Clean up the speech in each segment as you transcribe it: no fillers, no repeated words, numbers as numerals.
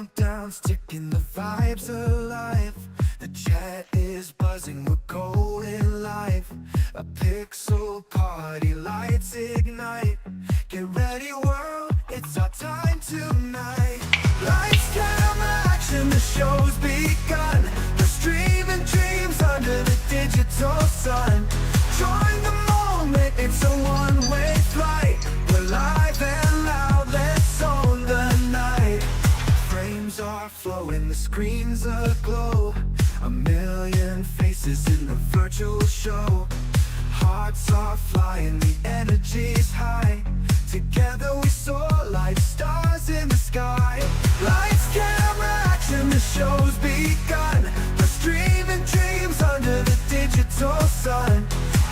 countdown's ticking, the vibes alive. The chat is buzzing, we're going live. A pixel party, lights ignite. Get ready world, it's our time tonight. Lights, camera, action, the show's begun. We're streaming dreams under the digital sun. Join the moment, it's a one-way flight. We're live and loud, let's own the night. Frames are flowing, the screens aglow. A million faces in the virtual show. Hearts are flying, the energy's high. Together we soar like stars in the sky. Lights, camera, action, the show's begun. We're streaming dreams under the digital sun.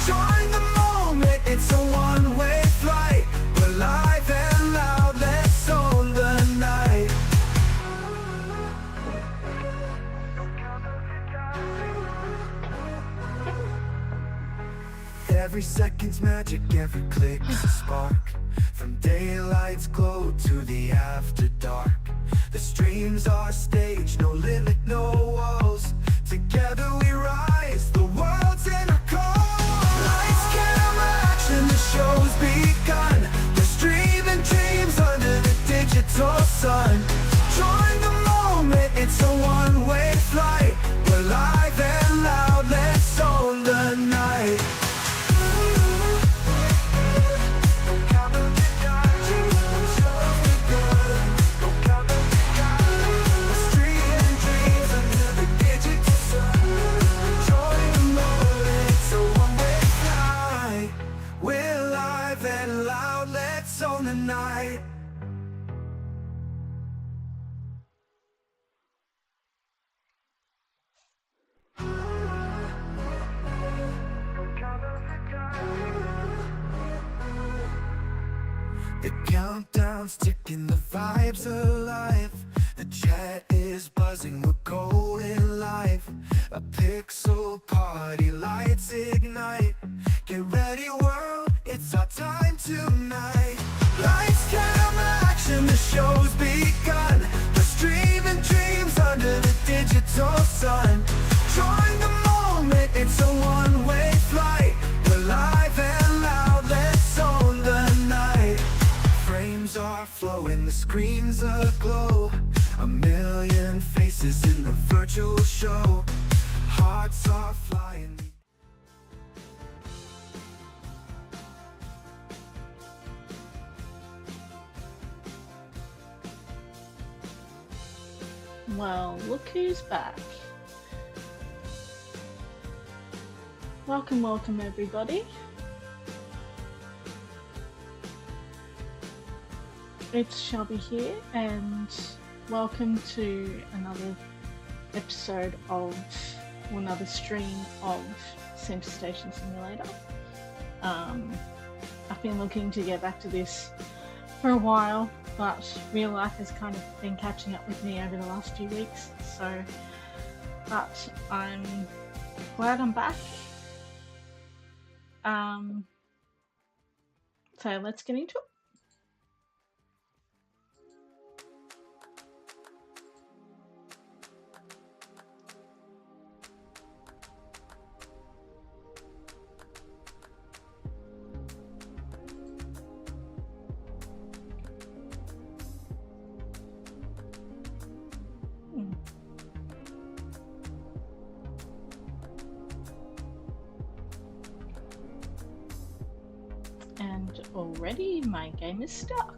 Join the moment, it's a one-way flight. We're live and loud, let's own the night. Every second's magic, every click's a spark. From daylight's glow to the after dark. The streams are staged, no limit, no walls. Together we rise, the world's in our call. Lights, camera, action, the show's begun. We're streaming dreams under the digital sun. Join the moment, it's a one-way flight. We're live and loud, let's own the night. On the night. The countdown's ticking, the vibes alive. The chat is buzzing, we're going live. A pixel party, lights ignite. Get ready world, it's our time tonight. Lights, camera, action, the show's begun. We're streaming dreams under the digital sun. Join the moment, it's a one-way flight. We're live and loud, let's own the night. Frames are flowing, the screens aglow. A million faces in the virtual show. Hearts are flying. Well, look who's back. Welcome everybody. It's Shelby here and welcome to another episode of, or another stream of Center Station Simulator. I've been looking to get back to this for a while, but real life has kind of been catching up with me over the last few weeks, but I'm glad I'm back. So let's get into it. And already my game is stuck.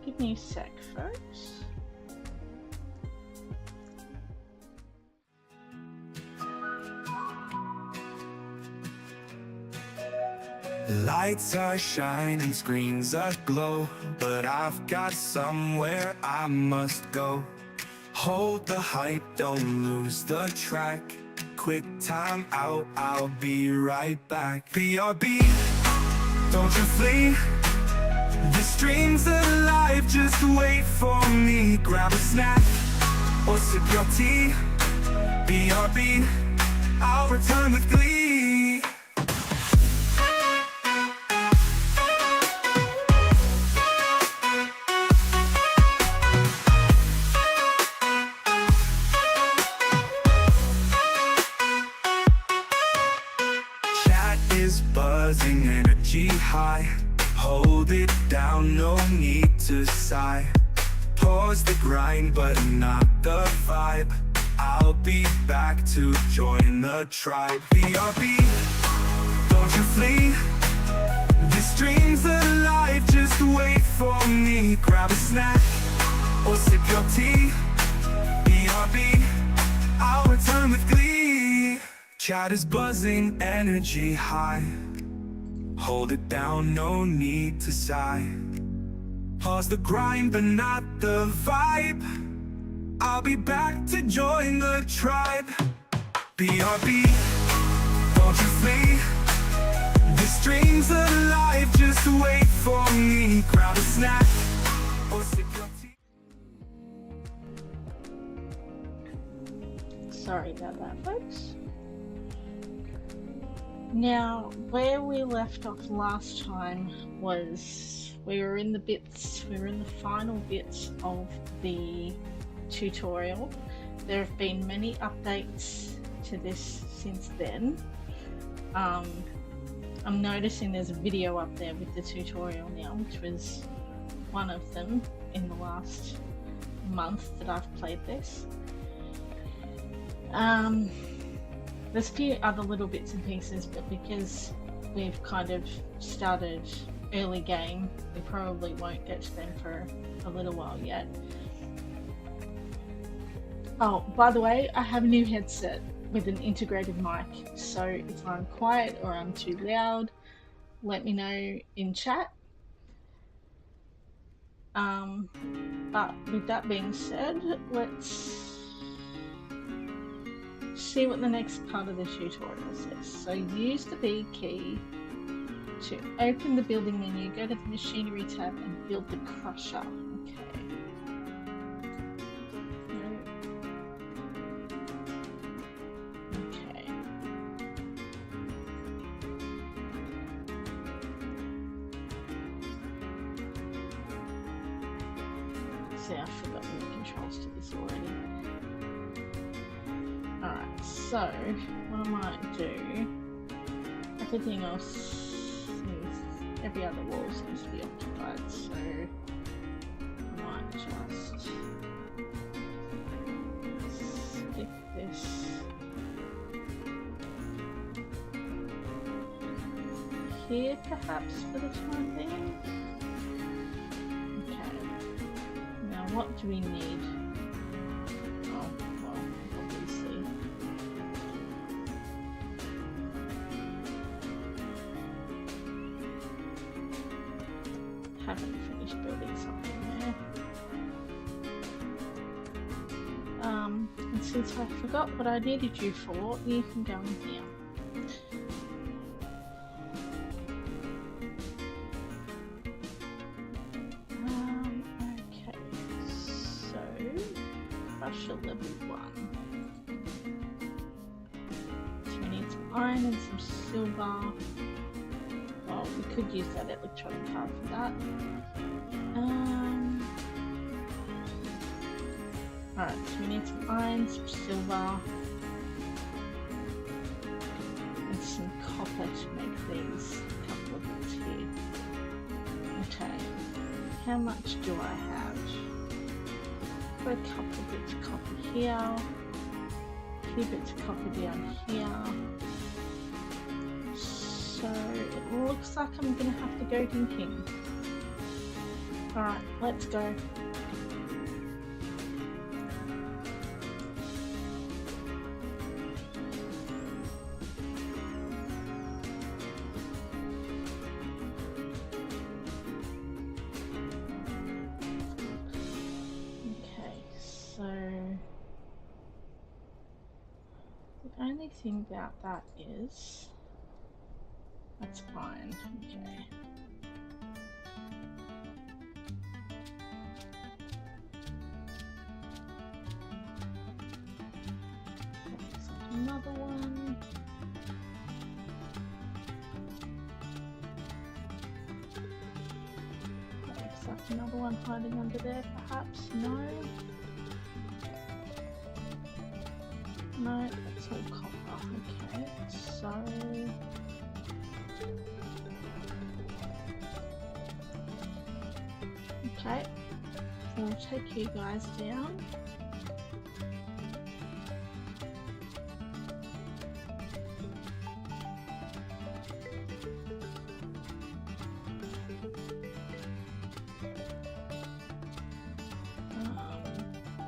Give me a sec, folks. Lights are shining, screens are glow, but I've got somewhere I must go. Hold the hype, don't lose the track. Quick time out, I'll be right back. BRB, don't you flee. The stream's alive, just wait for me. Grab a snack or sip your tea. BRB, I'll return with glee. buzzing, energy high. Hold it down, no need to sigh. Pause the grind, but not the vibe. I'll be back to join the tribe. BRB, don't you flee. This dream's alive, just wait for me. Grab a snack or sip your tea. BRB, I'll return with glee. Chat is buzzing, energy high. Hold it down, no need to sigh. Pause the grind, but not the vibe. I'll be back to join the tribe. BRB, don't you flee. This dream's alive, just wait for me. Grab a snack or sip your tea. Sorry about that, folks. Now, where we left off last time was we were in the final bits of the tutorial. There have been many updates to this since then. I'm noticing there's a video up there with the tutorial now, which was one of them in the last month that I've played this. There's a few other little bits and pieces, but because we've kind of started early game, we probably won't get to them for a little while yet. Oh, by the way, I have a new headset with an integrated mic, so if I'm quiet or I'm too loud, let me know in chat. But with that being said, let's see what the next part of the tutorial says. So use the B key to open the building menu, go to the machinery tab and build the crusher. Okay. Okay. See, I've forgotten the controls to this already. Alright, so what I might do, everything else every other wall seems to be occupied, so I might just stick this here perhaps for the time being. Okay, now what do we need? Oh, well, obviously haven't finished building something there. And since I forgot what I needed you for, you can go in here. Okay, so crusher level 1. So we need some iron and some silver. Well, we could use that electronic card for that. Alright, so we need some iron, some silver, and some copper to make these couple of bits here. Okay, how much do I have? Got a couple of bits of copper here, a few bits of copper down here. So it looks like I'm gonna have to go thinking. Alright, let's go. Okay, so the only thing about that is that's fine, okay. Another one. Looks like another one hiding under there, perhaps? No? No, that's all copper. Okay, so Okay, I'll take you guys down.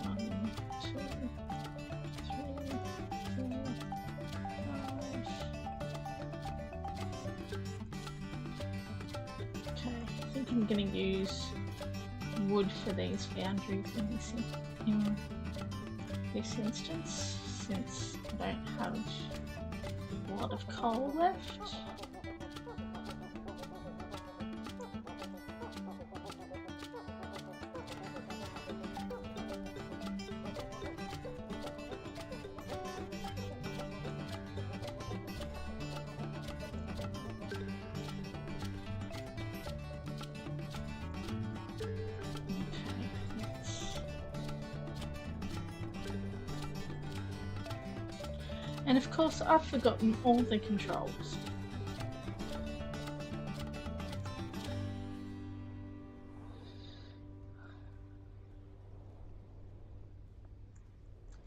One, two, three, four, five. Okay, I think I'm going to use wood for these boundaries in this instance, since I don't have a lot of coal left. And of course, I've forgotten all the controls.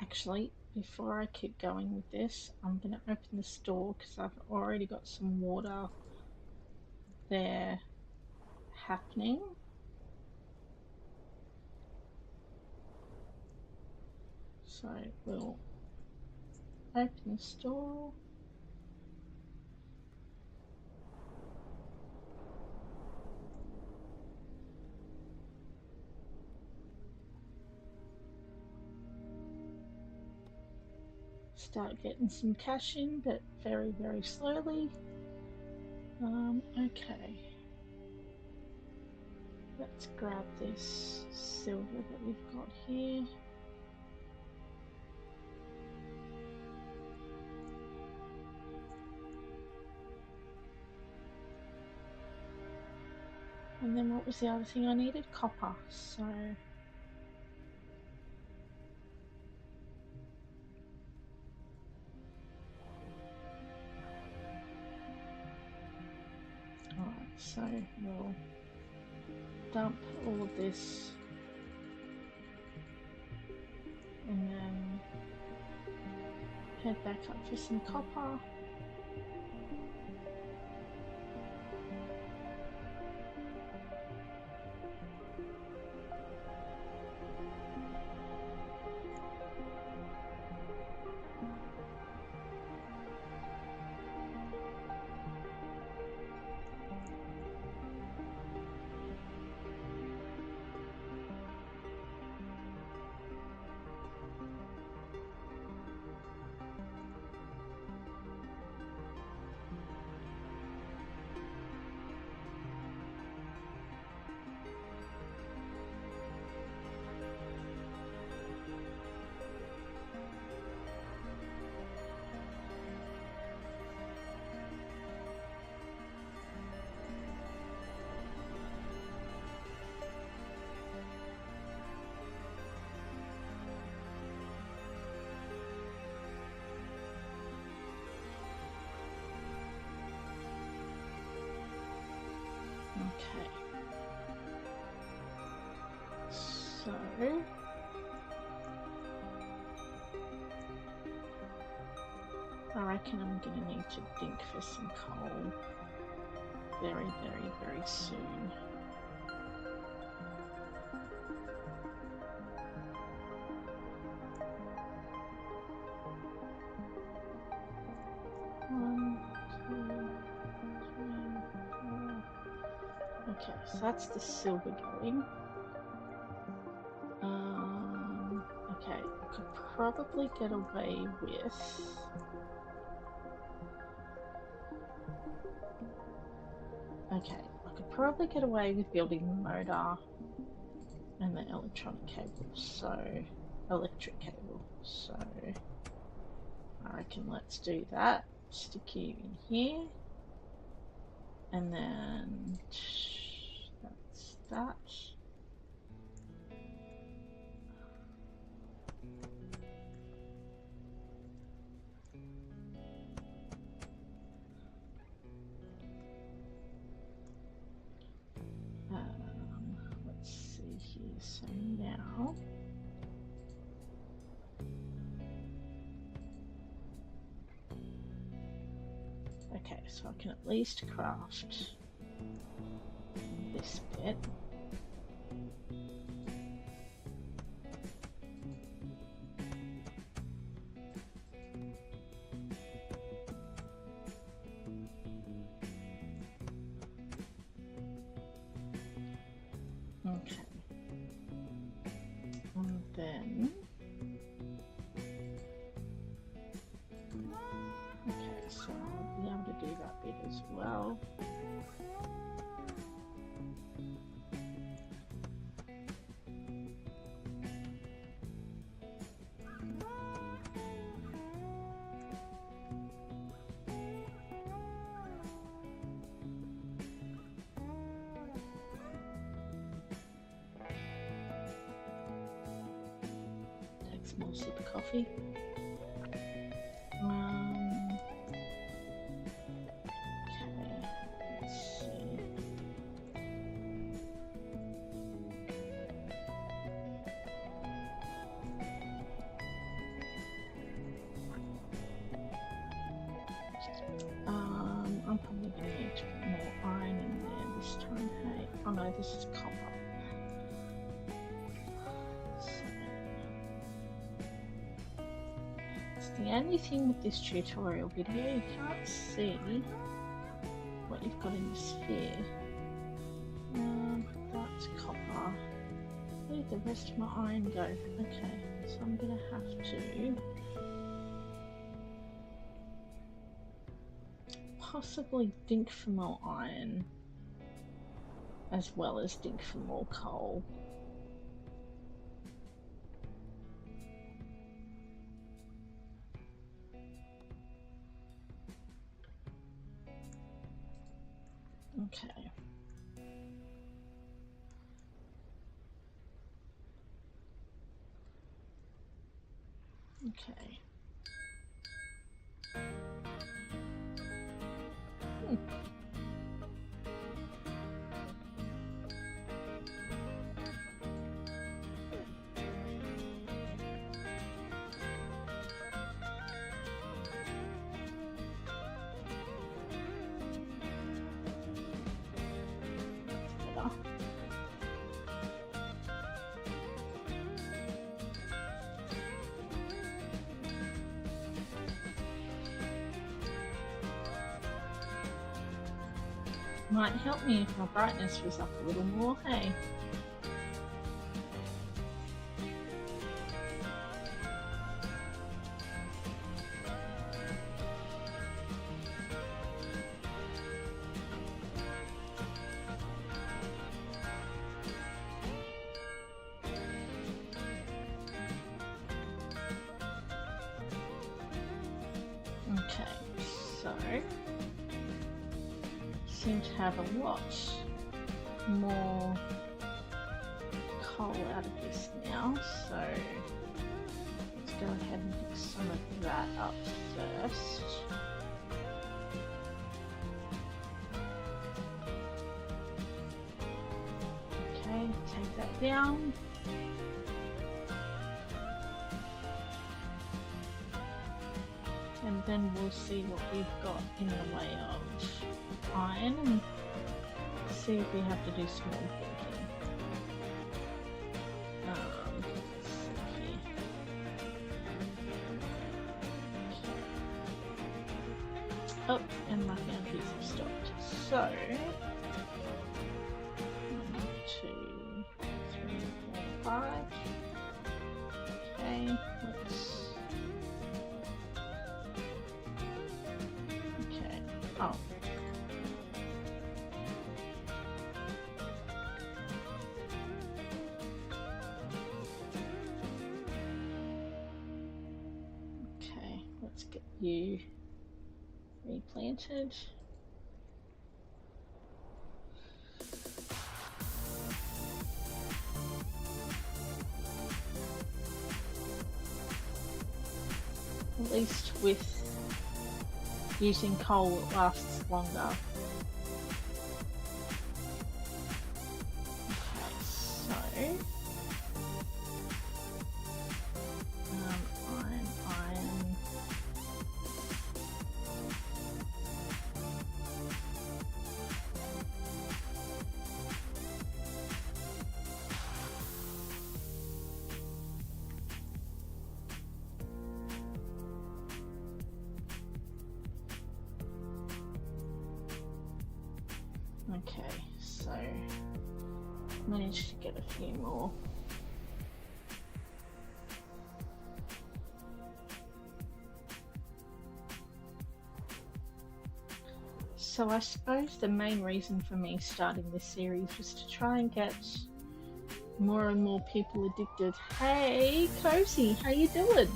Actually, before I keep going with this, I'm going to open the store because I've already got some water there happening. So we'll open the store. Start getting some cash in, but very, very slowly. Okay. Let's grab this silver that we've got here. And then what was the other thing I needed? Copper. So alright, so we'll dump all of this and then head back up for some copper. Okay. So I reckon I'm gonna need to think for some coal very, very, very soon. One, two, three, four. Okay, so that's the silver going. Okay, I could probably get away with building the motor and the electric cable. So I reckon let's do that. Stick you in here, and then that's that. Let's see. Okay, so I can at least craft this bit. Okay. And then okay, so I'll be able to do that bit as well. Take a small sip of coffee. Okay, let's see. I'm probably going to need to put more iron in there this time. Hey, oh no, this is copper. It's the only thing with this tutorial video, you can't see what you've got in the sphere. That's copper. Where did the rest of my iron go? Okay, so I'm going to have to possibly dink for more iron as well as dink for more coal. Okay. Okay. Better. Might help me if my brightness was up a little more, hey? Okay, so seem to have a lot more coal out of this now, so let's go ahead and pick some of that up first. Okay, take that down. And then we'll see what we've got in the way of iron and see if we have to do some more thinking. Let's see here. Okay. Oh, and my found piece have stopped. So 1, 2, 3, 4, 5. Okay, let's. Okay. Oh. Okay, let's get you replanted. At least with using coal it lasts longer. Okay, so iron. Okay, so managed to get a few more. So I suppose the main reason for me starting this series was to try and get more and more people addicted. Hey, Cozy, how you doing?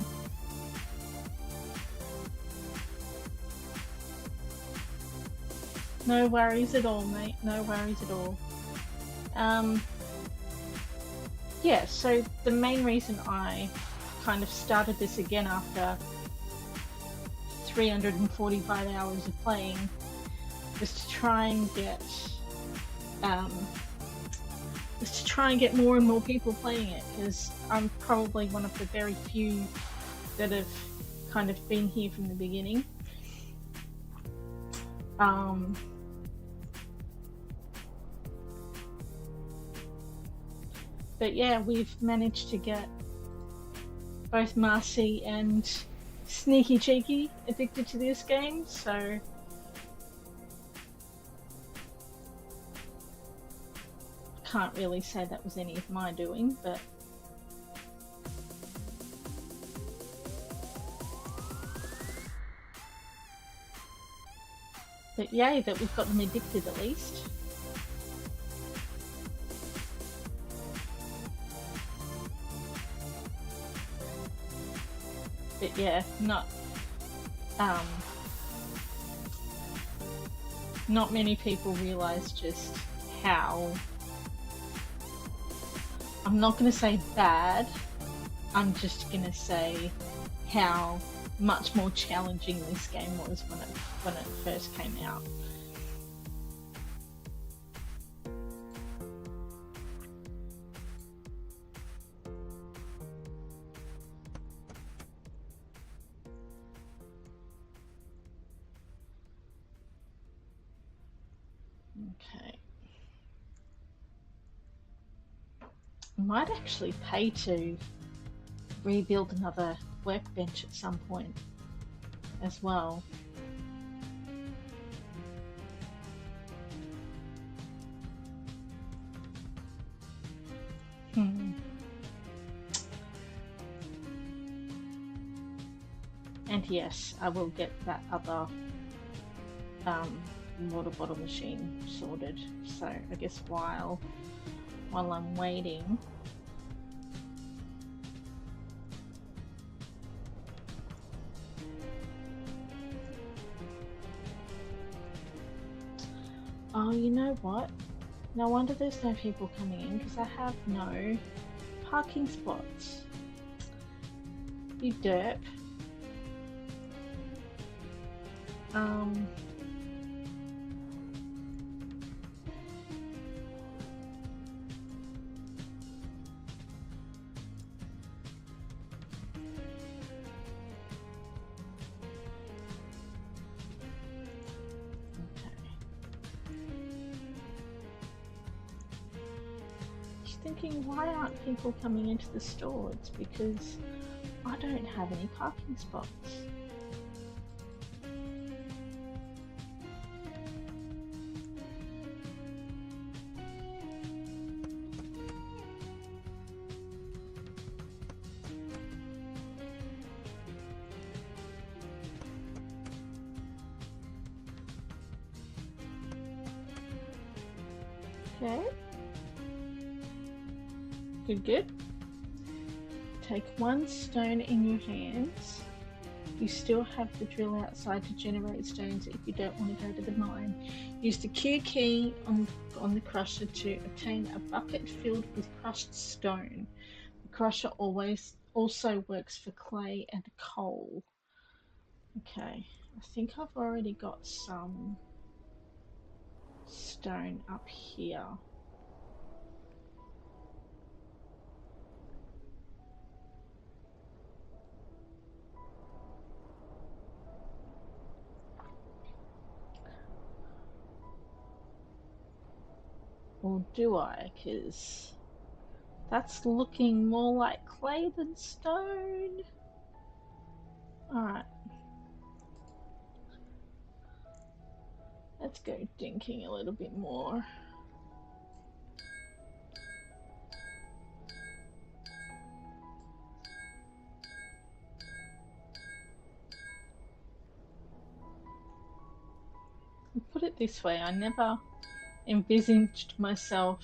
No worries at all, mate. No worries at all. Yeah, so the main reason I kind of started this again after 345 hours of playing was to try and get more and more people playing it, because I'm probably one of the very few that have kind of been here from the beginning. But yeah, we've managed to get both Marcy and Sneaky Cheeky addicted to this game, so can't really say that was any of my doing, but yay that we've got them addicted at least. But yeah, not many people realise just how, I'm not going to say bad, I'm just going to say how much more challenging this game was when it first came out. Okay. I might actually pay to rebuild another workbench at some point as well. And yes, I will get that other water bottle machine sorted. So I guess while I'm waiting, oh, you know what? No wonder there's no people coming in, because I have no parking spots. You derp. Thinking, why aren't people coming into the store? It's because I don't have any parking spots. Okay. Good. Take one stone in your hands. You still have the drill outside to generate stones if you don't want to go to the mine. Use the Q key on the crusher to obtain a bucket filled with crushed stone. The crusher also works for clay and coal. Okay, I think I've already got some stone up here. Or do I? Because that's looking more like clay than stone. Alright. Let's go dinking a little bit more. Put it this way, I never envisaged myself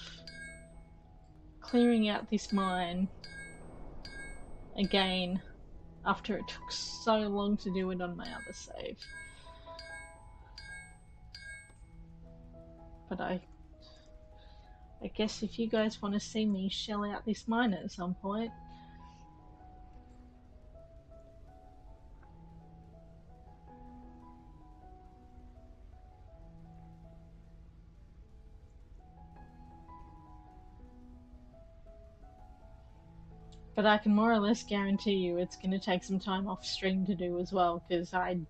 clearing out this mine again after it took so long to do it on my other save. But I guess if you guys want to see me shell out this mine at some point, but I can more or less guarantee you it's going to take some time off stream to do as well, because I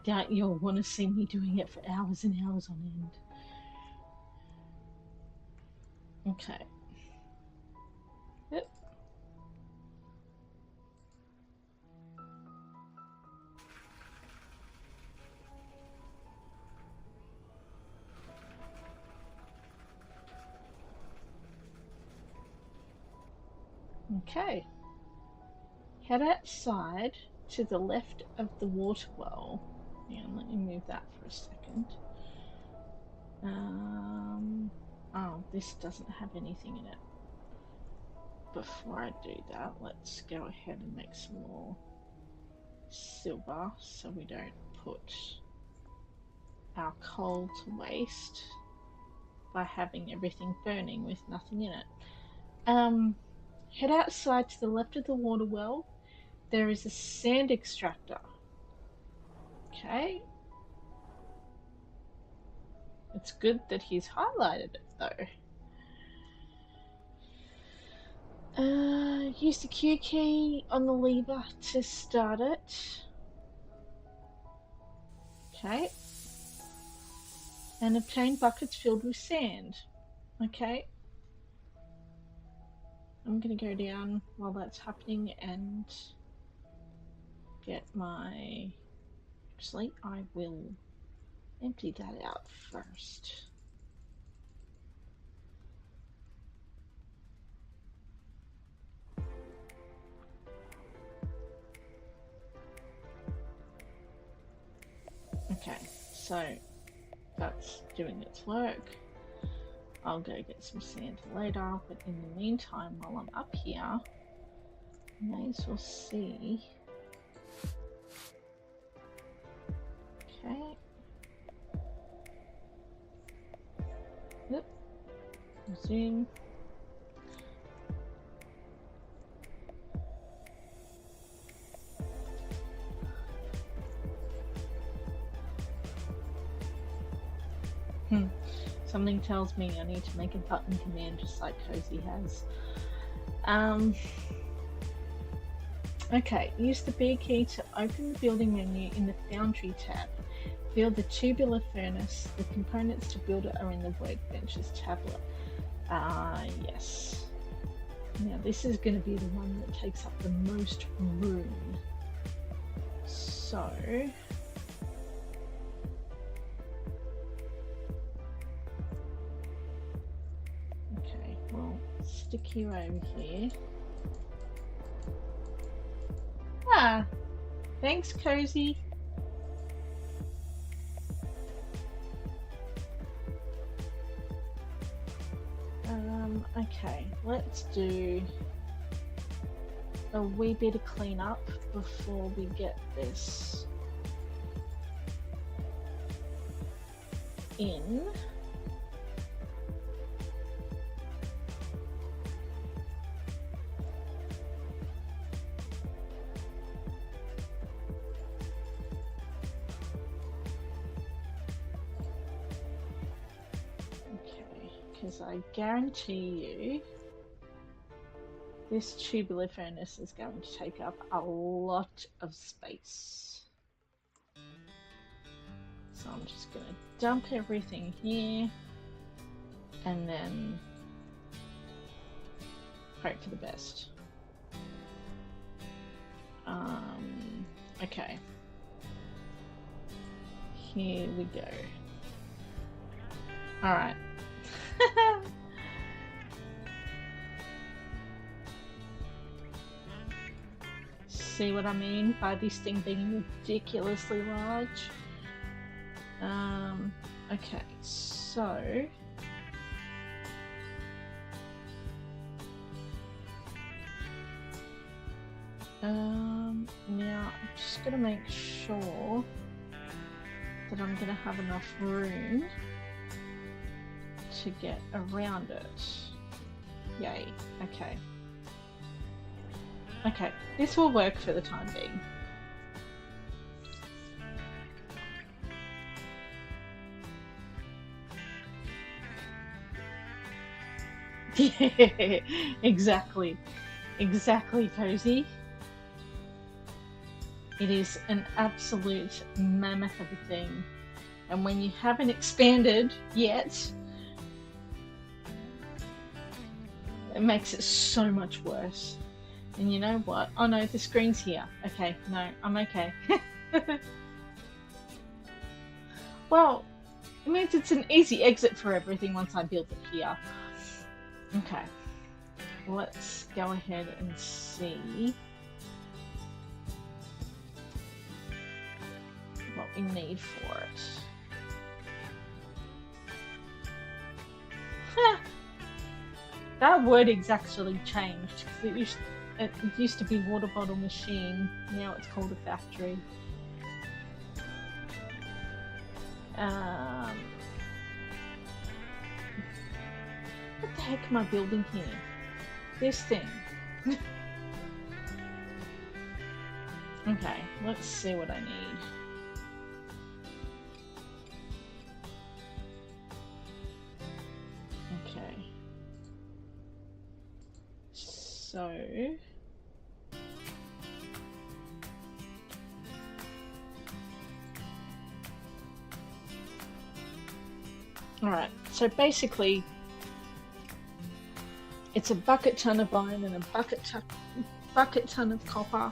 doubt you'll want to see me doing it for hours and hours on end. Okay. Yep. Okay. Head outside to the left of the water well. Yeah, let me move that for a second. Oh, this doesn't have anything in it. Before I do that, let's go ahead and make some more silver so we don't put our coal to waste by having everything burning with nothing in it. Head outside to the left of the water well. There is a sand extractor. Okay. It's good that he's highlighted it though. Use the Q key on the lever to start it. Okay. And obtain buckets filled with sand. Okay. I'm gonna go down while that's happening and get my... Actually, I will empty that out first. Okay, so that's doing its work. I'll go get some sand later, but in the meantime, while I'm up here, I may as well see. Okay. Yep. Zoom. Something tells me I need to make a button command just like Cozy has. Okay, use the B key to open the building menu in the Foundry tab. Build the tubular furnace. The components to build it are in the Workbenches tablet. Yes. Now this is going to be the one that takes up the most room. So... stick you over here. Ah, thanks, Cozy. Okay, let's do a wee bit of cleanup before we get this in. I guarantee you this tubular furnace is going to take up a lot of space. So I'm just going to dump everything here and then hope for the best. Okay. Here we go. Alright. See what I mean by this thing being ridiculously large? Okay, so... now I'm just gonna make sure that I'm gonna have enough room to get around it. Yay, okay. Okay, this will work for the time being. Yeah, exactly. Exactly, Cozy. It is an absolute mammoth of a thing. And when you haven't expanded yet, it makes it so much worse. And you know what? Oh no, the screen's here. Okay, no, I'm okay. Well, it means it's an easy exit for everything once I build it here. Okay, let's go ahead and see what we need for it. That wording's actually changed because it used to be water bottle machine. Now it's called a factory. What the heck am I building here? This thing. Okay, let's see what I need. Okay. So... Alright, so basically it's a bucket ton of iron and a bucket ton of copper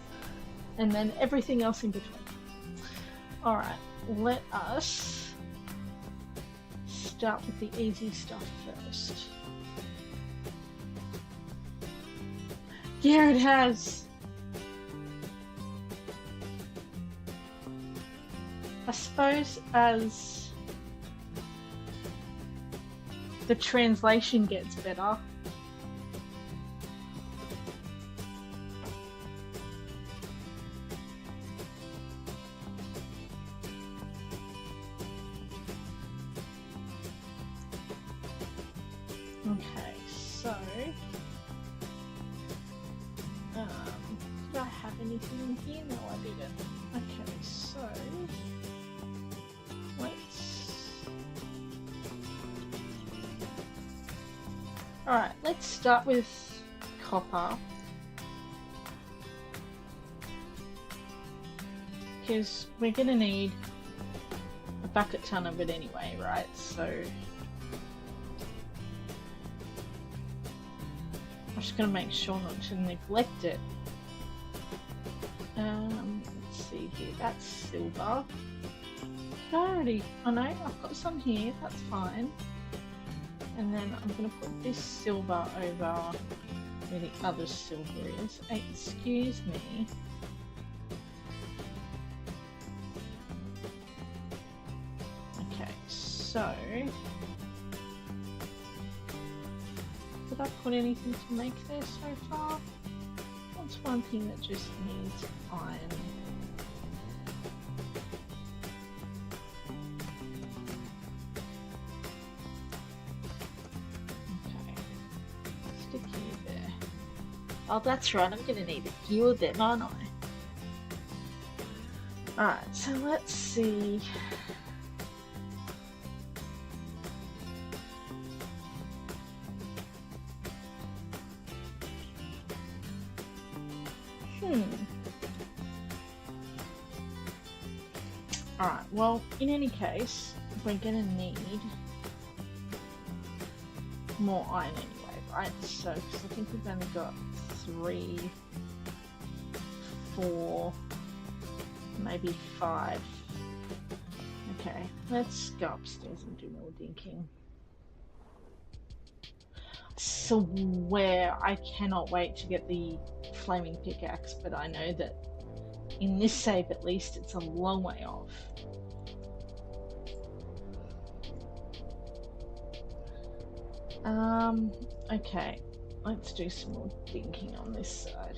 and then everything else in between. Alright, let us start with the easy stuff first. Yeah, it has! I suppose as the translation gets better, okay, so did I have anything in here? No, I didn't. Okay, so alright, let's start with copper. Because we're going to need a bucket ton of it anyway, right? So I'm just going to make sure not to neglect it. Let's see here, that's silver. Oh no, I've got some here, that's fine. And then I'm going to put this silver over where the other silver is. Excuse me. Okay, so did I put anything to make there so far? What's one thing that just needs iron? Oh, that's right, I'm going to need a few of them, aren't I? Alright, so let's see. Alright, well, in any case, we're going to need more iron anyway, right? So, because I think we've only got 3, 4, maybe 5. Okay, let's go upstairs and do more dinking. I swear I cannot wait to get the flaming pickaxe, but I know that in this save at least it's a long way off. Okay, let's do some more dinking on this side.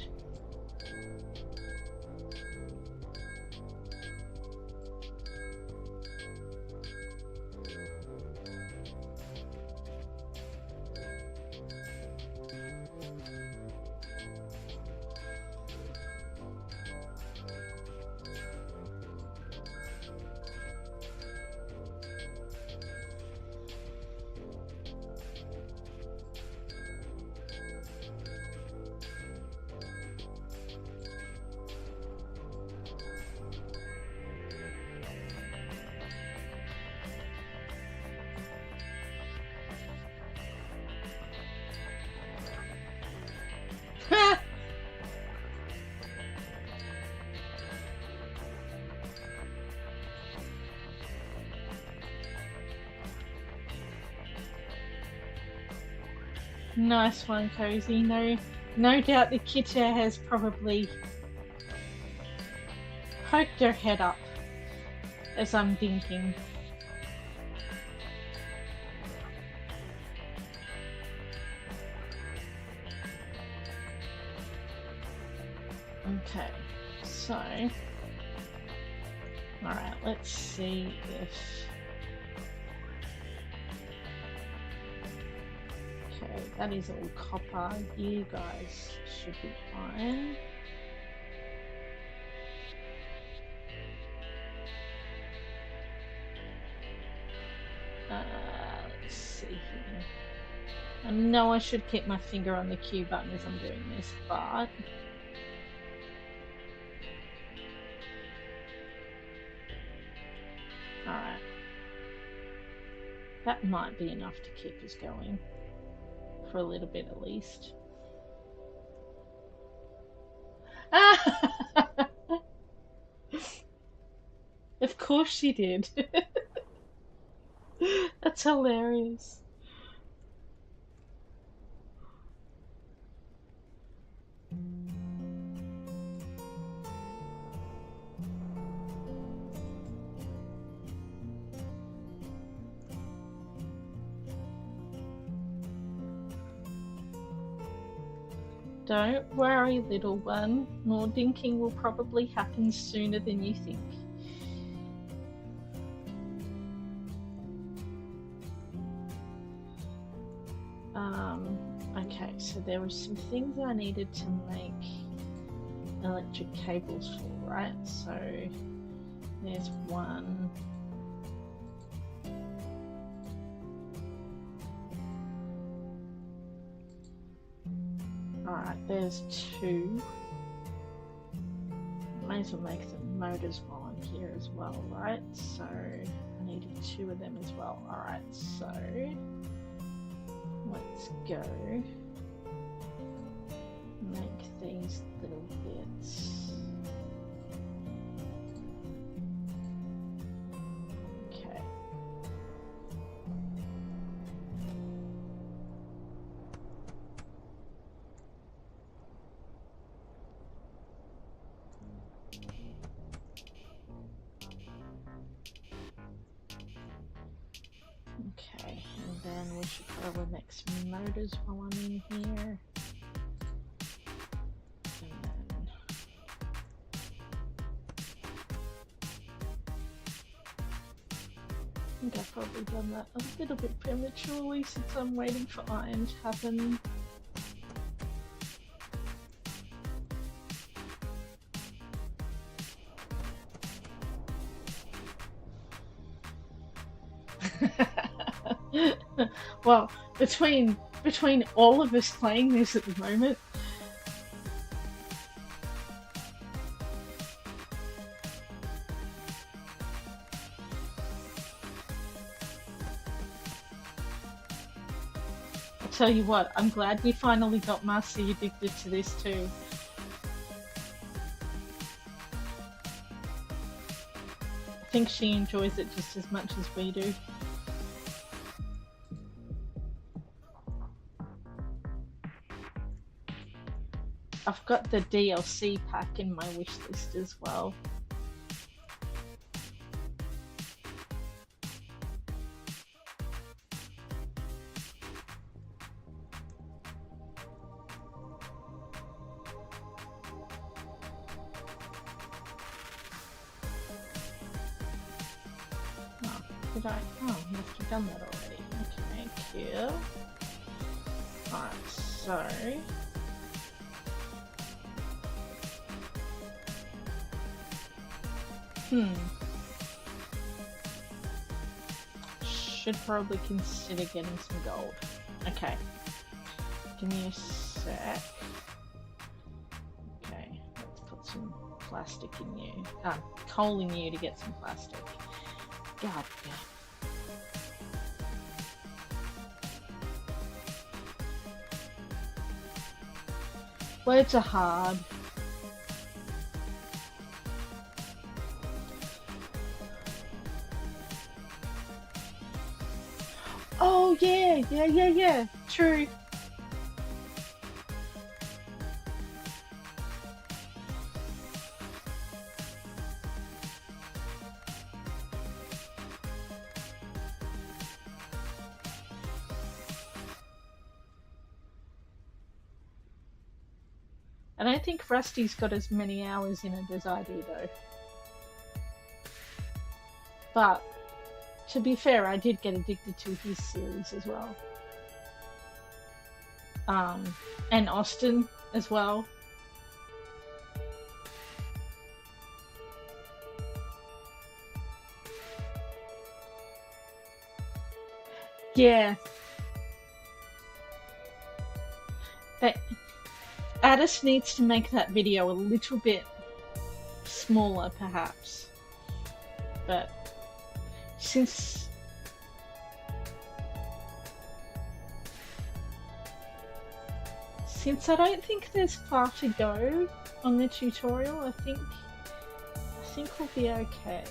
Nice one, Cozy. No doubt the Kitter has probably poked her head up as I'm dinking. Okay, so alright, let's see if that is all copper. You guys should be fine. Let's see here. I know I should keep my finger on the Q button as I'm doing this, but alright. That might be enough to keep us going. For a little bit at least. Of course she did. That's hilarious. Don't worry, little one. More dinking will probably happen sooner than you think. Okay, so there were some things I needed to make electric cables for, right? So there's one. Alright, there's two. May as well make some motors while I'm here as well, right? So I needed two of them as well. Alright, so let's go make these little bits. Okay. Okay, and then we should probably make some motors while I'm in here. And then I think I've probably done that a little bit prematurely since I'm waiting for iron to happen. Well, between all of us playing this at the moment, I'll tell you what, I'm glad we finally got Marcy addicted to this too. think she enjoys it just as much as we do. I've got the DLC pack in my wish list as well. Did I? Oh, I must have done that already. Okay, cool. Alright, so... Should probably consider getting some gold. Okay. Give me a sec. Okay, let's put some plastic in you. Coal in you to get some plastic. God damn. Words are hard. Oh yeah. True. I don't think Rusty's got as many hours in it as I do, though. But, to be fair, I did get addicted to his series as well. And Austin as well. Yeah. Addis needs to make that video a little bit smaller, perhaps. But since I don't think there's far to go on the tutorial, I think we'll be okay.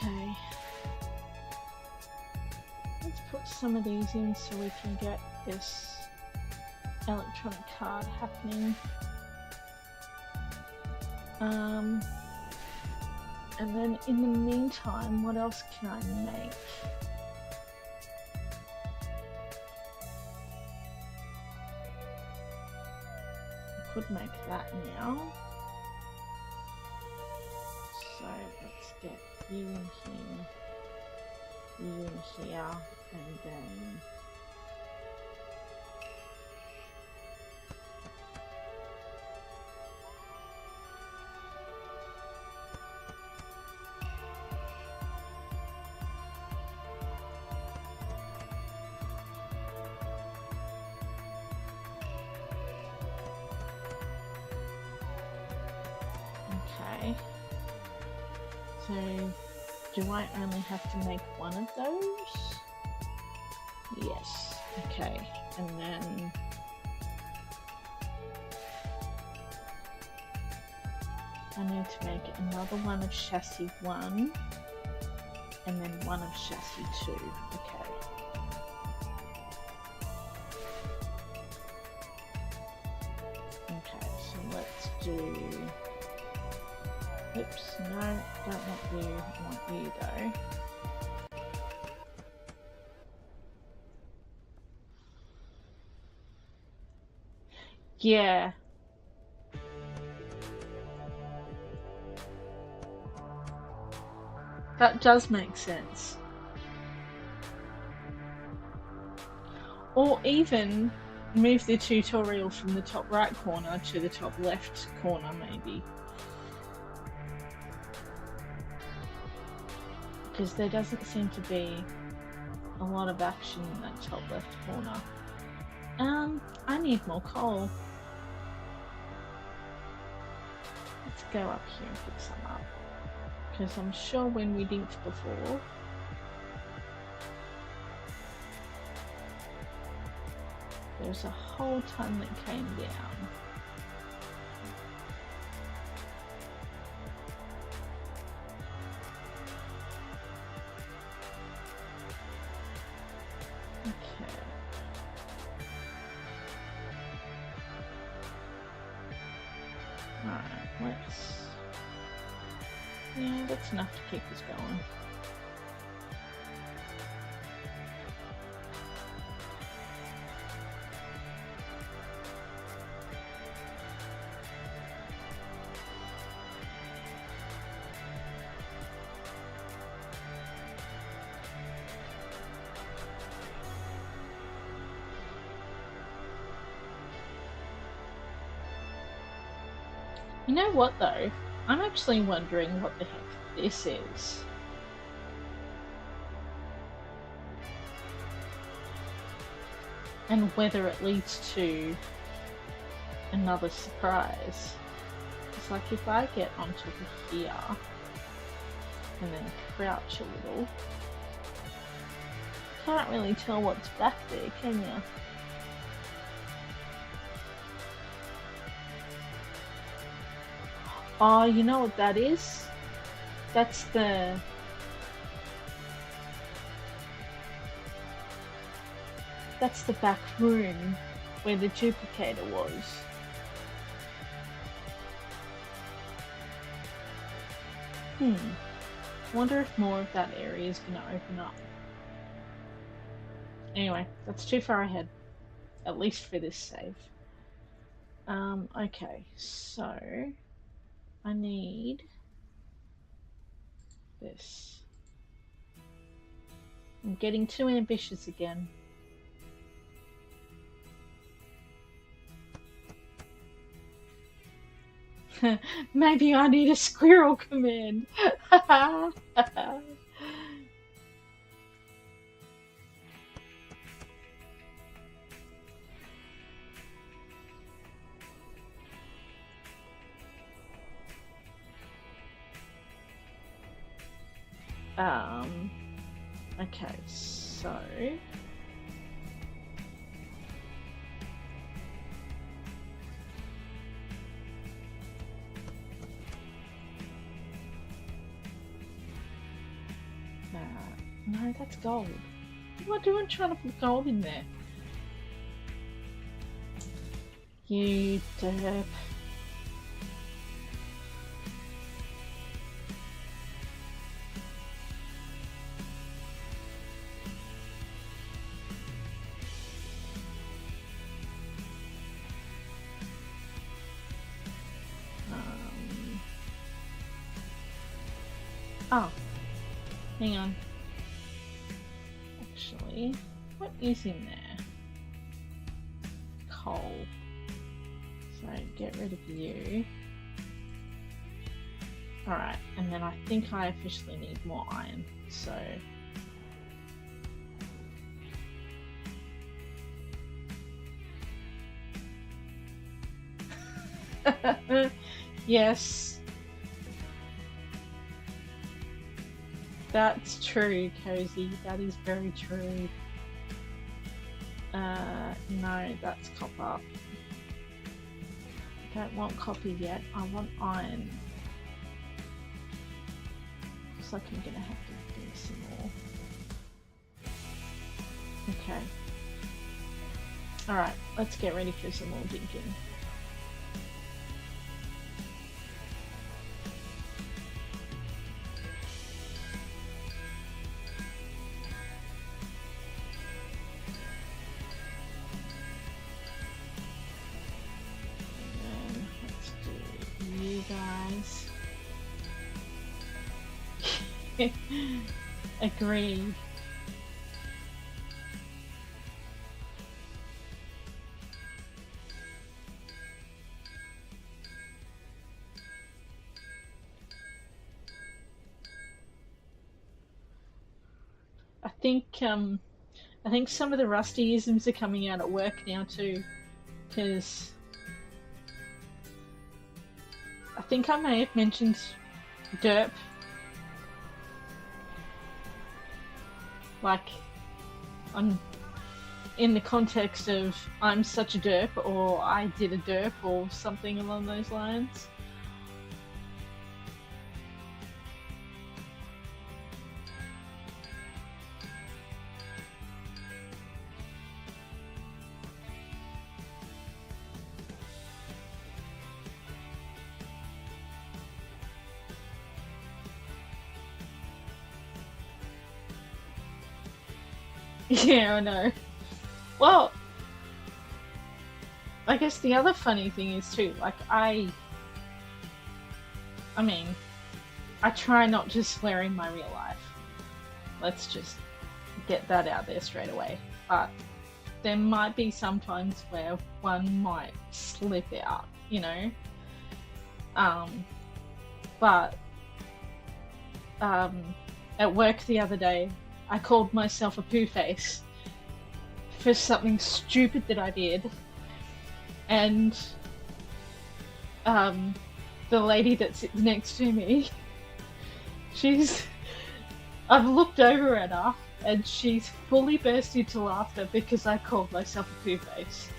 Okay. Let's put some of these in so we can get this electronic card happening. And then in the meantime, what else can I make? I could make that now. So let's get you in here, you in here, and then okay. So, do I only have to make one of those? Yes. Okay. And then... I need to make another one of chassis 1, and then one of chassis 2. Okay. Okay, so let's do... Oops, no, don't want you, I want you though. Yeah. That does make sense. Or even move the tutorial from the top right corner to the top left corner, maybe. Because there doesn't seem to be a lot of action in that top left corner. I need more coal. Let's go up here and pick some up. Because I'm sure when we dinked before, there's a whole ton that came down. Okay. Alright, let's... yeah, that's enough to keep us going. You know what though? I'm actually wondering what the heck this is. And whether it leads to another surprise. It's like if I get on top of here and then crouch a little, can't really tell what's back there, can you? Oh, you know what that is? That's the... that's the back room where the duplicator was. Wonder if more of that area is going to open up. Anyway, that's too far ahead. At least for this save. Okay, so... I need this. I'm getting too ambitious again. Maybe I need a squirrel command. Okay, so... no, that's gold. What am I doing trying to put gold in there? You derp. Oh, hang on. Actually, what is in there? Coal. So get rid of you. Alright, and then I think I officially need more iron, so... yes. That's true, Cozy. That is very true. No, that's copper. I don't want copper yet. I want iron. Looks like I'm gonna have to do some more. Okay. Alright, let's get ready for some more digging. Agreed. I think some of the Rusty-isms are coming out at work now too, because I think I may have mentioned derp. Like, in the context of I'm such a derp, or I did a derp, or something along those lines. Yeah, I know. Well, I guess the other funny thing is too, like I mean, I try not to swear in my real life. Let's just get that out there straight away. But there might be some times where one might slip out, you know? But at work the other day, I called myself a poo face for something stupid that I did, and the lady that sits next to me, I've looked over at her and she's fully burst into laughter because I called myself a poo face.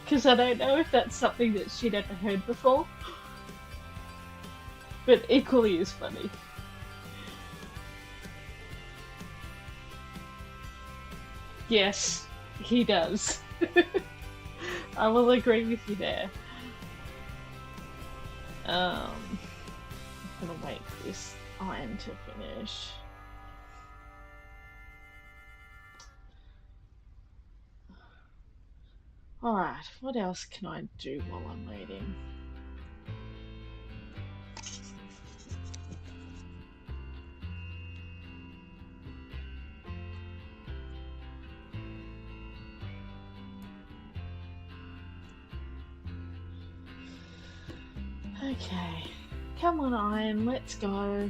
Because I don't know if that's something that she'd ever heard before, but equally as funny. Yes, he does. I will agree with you there. I'm gonna wait for this iron to finish. Alright, what else can I do while I'm waiting? Okay, come on iron, let's go.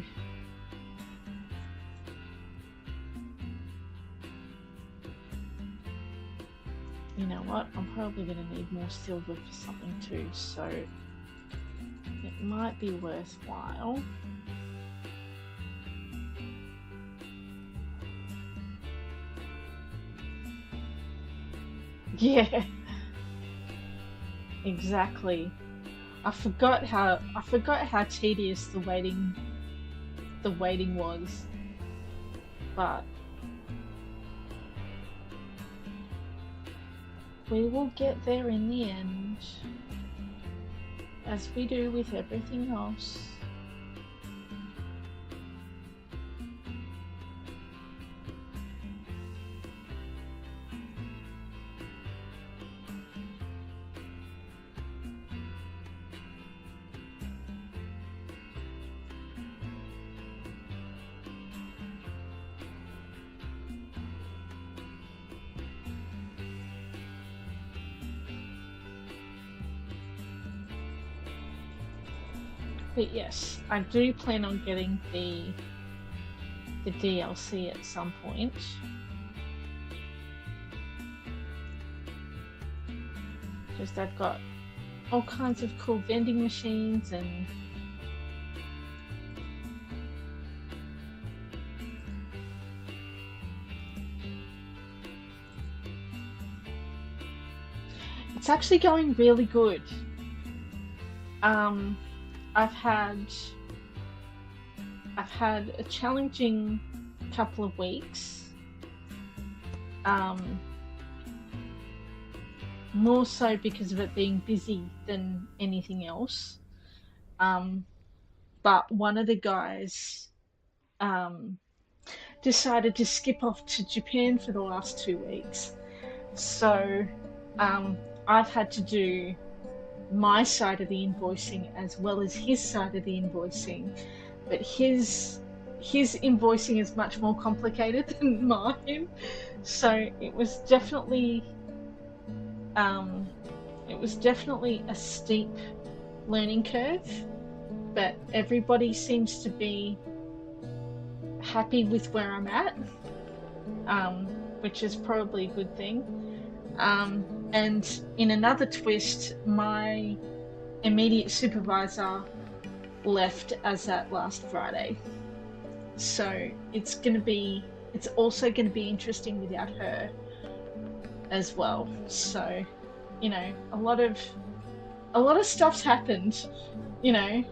You know what, I'm probably going to need more silver for something too, so it might be worthwhile. Yeah, exactly. I forgot how tedious the waiting was, but we will get there in the end, as we do with everything else. But yes, I do plan on getting the DLC at some point. Because they've got all kinds of cool vending machines and it's actually going really good. I've had a challenging couple of weeks. More so because of it being busy than anything else. But one of the guys decided to skip off to Japan for the last 2 weeks. So I've had to do my side of the invoicing as well as his side of the invoicing, but his invoicing is much more complicated than mine, so it was definitely a steep learning curve, but everybody seems to be happy with where I'm at, which is probably a good thing. And in another twist, my immediate supervisor left as at last Friday. So it's also gonna be interesting without her as well. So, you know, a lot of stuff's happened, you know,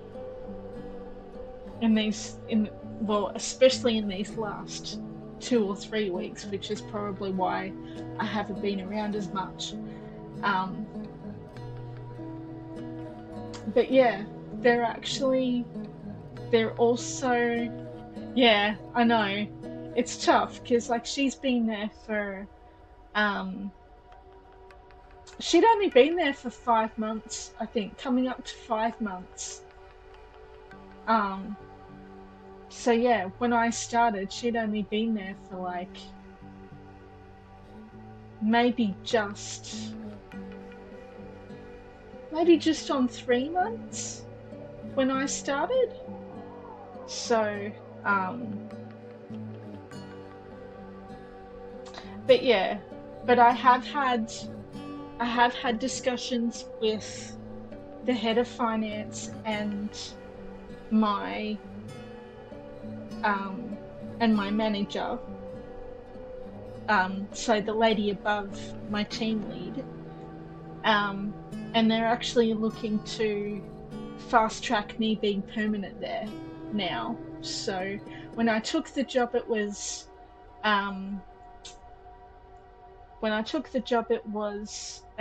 especially in these last 2 or 3 weeks, which is probably why I haven't been around as much. But yeah, they're also, yeah, I know, it's tough because like she's been there for, she'd only been there for 5 months, I think, coming up to 5 months. So yeah, when I started, she'd only been there for like maybe just on 3 months when I started. So, but yeah, but I have had discussions with the head of finance and my manager, so the lady above my team lead, and they're actually looking to fast track me being permanent there now. So when I took the job, it was a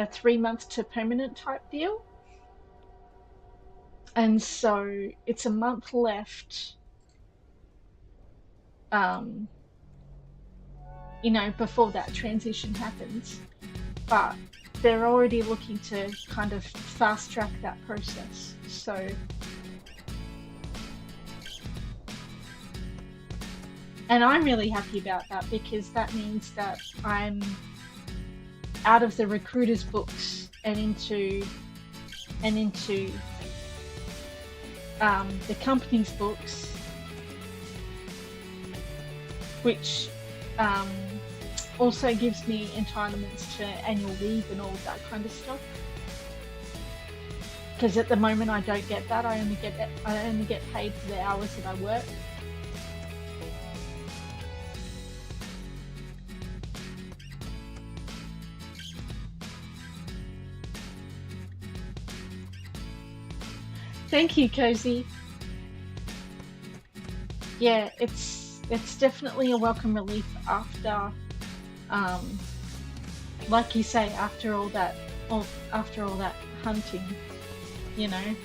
3-month to permanent type deal, and so it's a month left, you know, before that transition happens, but they're already looking to kind of fast track that process. So, and I'm really happy about that because that means that I'm out of the recruiter's books and into the company's books, which also gives me entitlements to annual leave and all that kind of stuff. Because at the moment I don't get that. I only get paid for the hours that I work. Thank you, Cozy. Yeah, it's definitely a welcome relief after, like you say, after all that hunting, you know.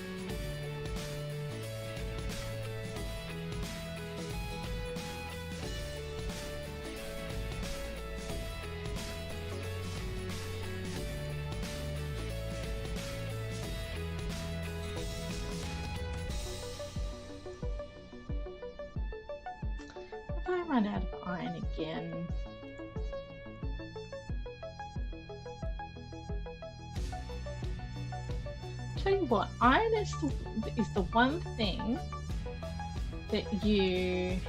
Have I run out of iron again? Tell you what, iron is the one thing that you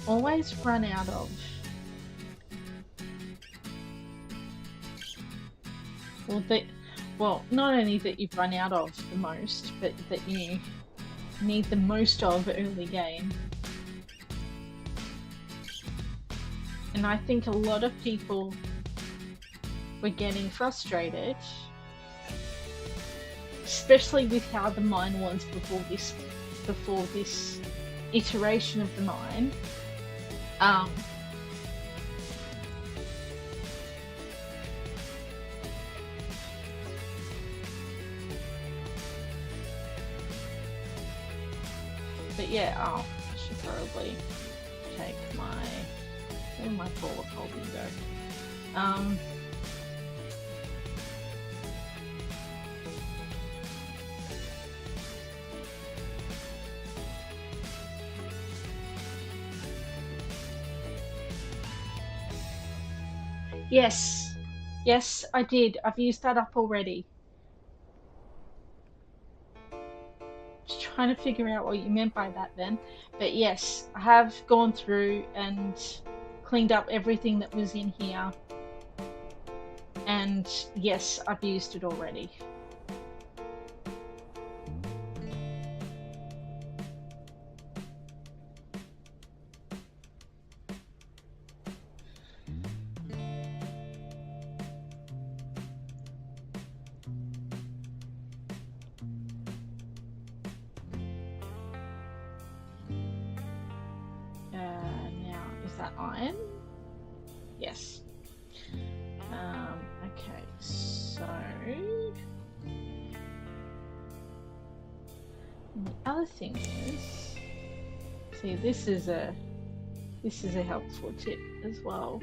always run out of. Well, not only that you've run out of the most, but that you need the most of early game. And I think a lot of people were getting frustrated, especially with how the mine was before this iteration of the mine. But yeah, I should probably take where my ball of holding go. Yes, I did. I've used that up already. Just trying to figure out what you meant by that then. But yes, I have gone through and cleaned up everything that was in here. And yes, I've used it already. Now, is that iron? Yes. Okay, so and the other thing is, see, this is a helpful tip as well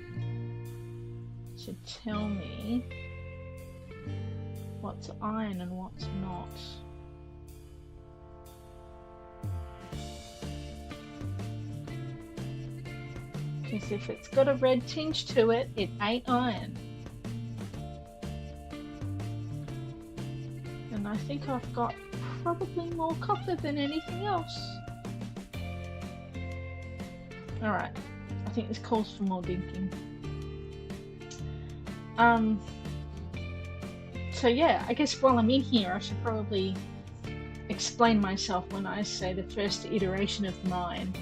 to tell me what's iron and what's not. Because if it's got a red tinge to it, it ain't iron. And I think I've got probably more copper than anything else. Alright, I think this calls for more thinking. So yeah, I guess while I'm in here, I should probably explain myself when I say the first iteration of mine.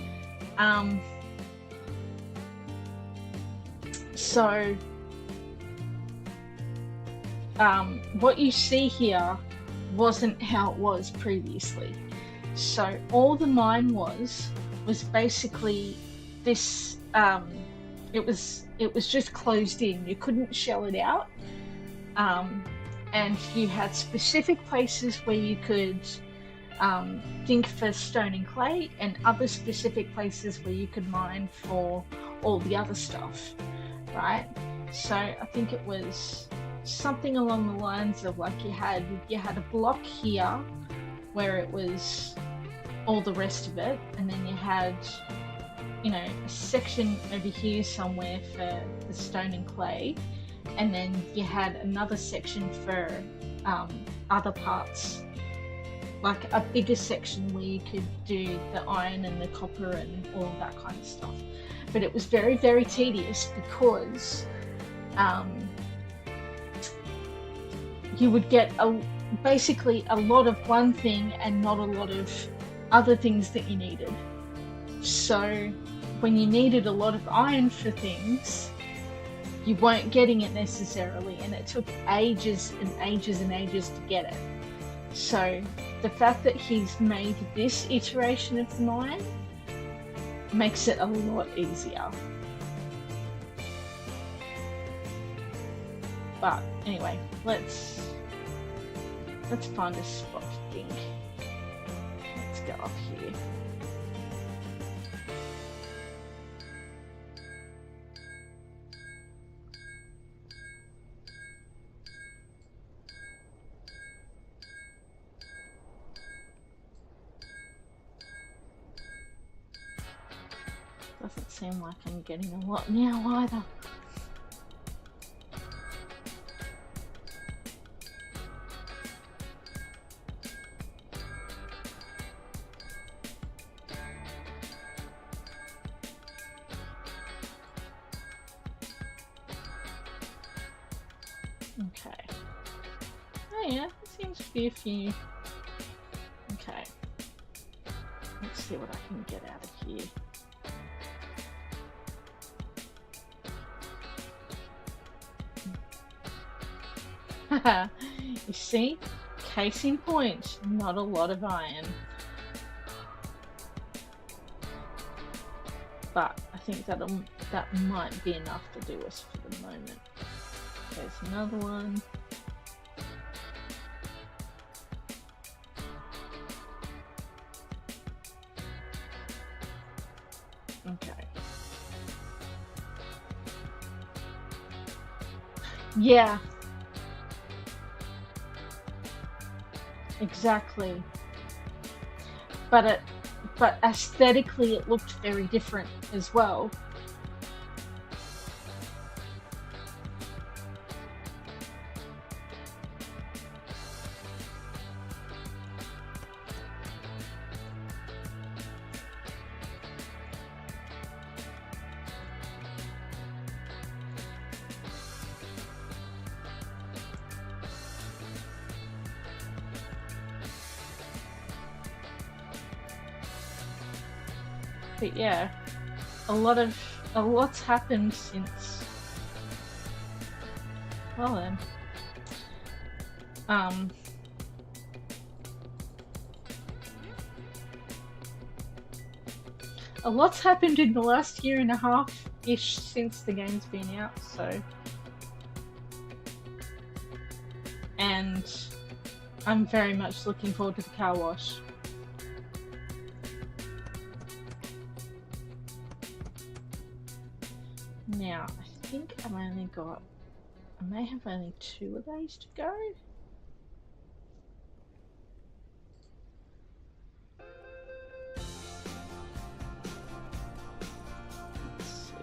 So, what you see here wasn't how it was previously. So all the mine was basically this. It was just closed in. You couldn't shell it out, and you had specific places where you could think for stone and clay, and other specific places where you could mine for all the other stuff. Right, so I think it was something along the lines of like you had a block here where it was all the rest of it, and then you had, you know, a section over here somewhere for the stone and clay, and then you had another section for other parts, like a bigger section where you could do the iron and the copper and all of that kind of stuff. But it was very, very tedious because you would get basically a lot of one thing and not a lot of other things that you needed. So when you needed a lot of iron for things, you weren't getting it necessarily, and it took ages and ages and ages to get it. So the fact that he's made this iteration of the mine makes it a lot easier. But anyway, let's find a spot to think. Let's go up here. Doesn't seem like I'm getting a lot now either. Okay. Oh yeah, there seems to be a few. Okay. Let's see what I can get out of here. You see, case in point, not a lot of iron. But I think that might be enough to do us for the moment. There's another one. Okay. Yeah. Exactly. But aesthetically it looked very different as well. But yeah, a lot's happened since. Well then. A lot's happened in the last year and a half-ish since the game's been out, so. And I'm very much looking forward to the car wash. Now, I think I may have only 2 of these to go. Let's see.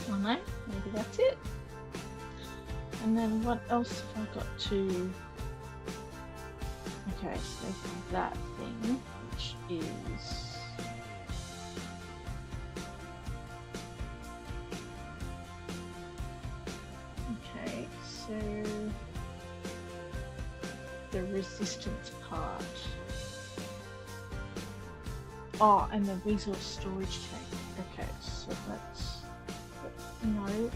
Oh no, maybe that's it. And then what else have I got to... Okay, so there's that thing, which is... Okay, so... the resistance part. Oh, and the resource storage tank. Okay, so that's... No.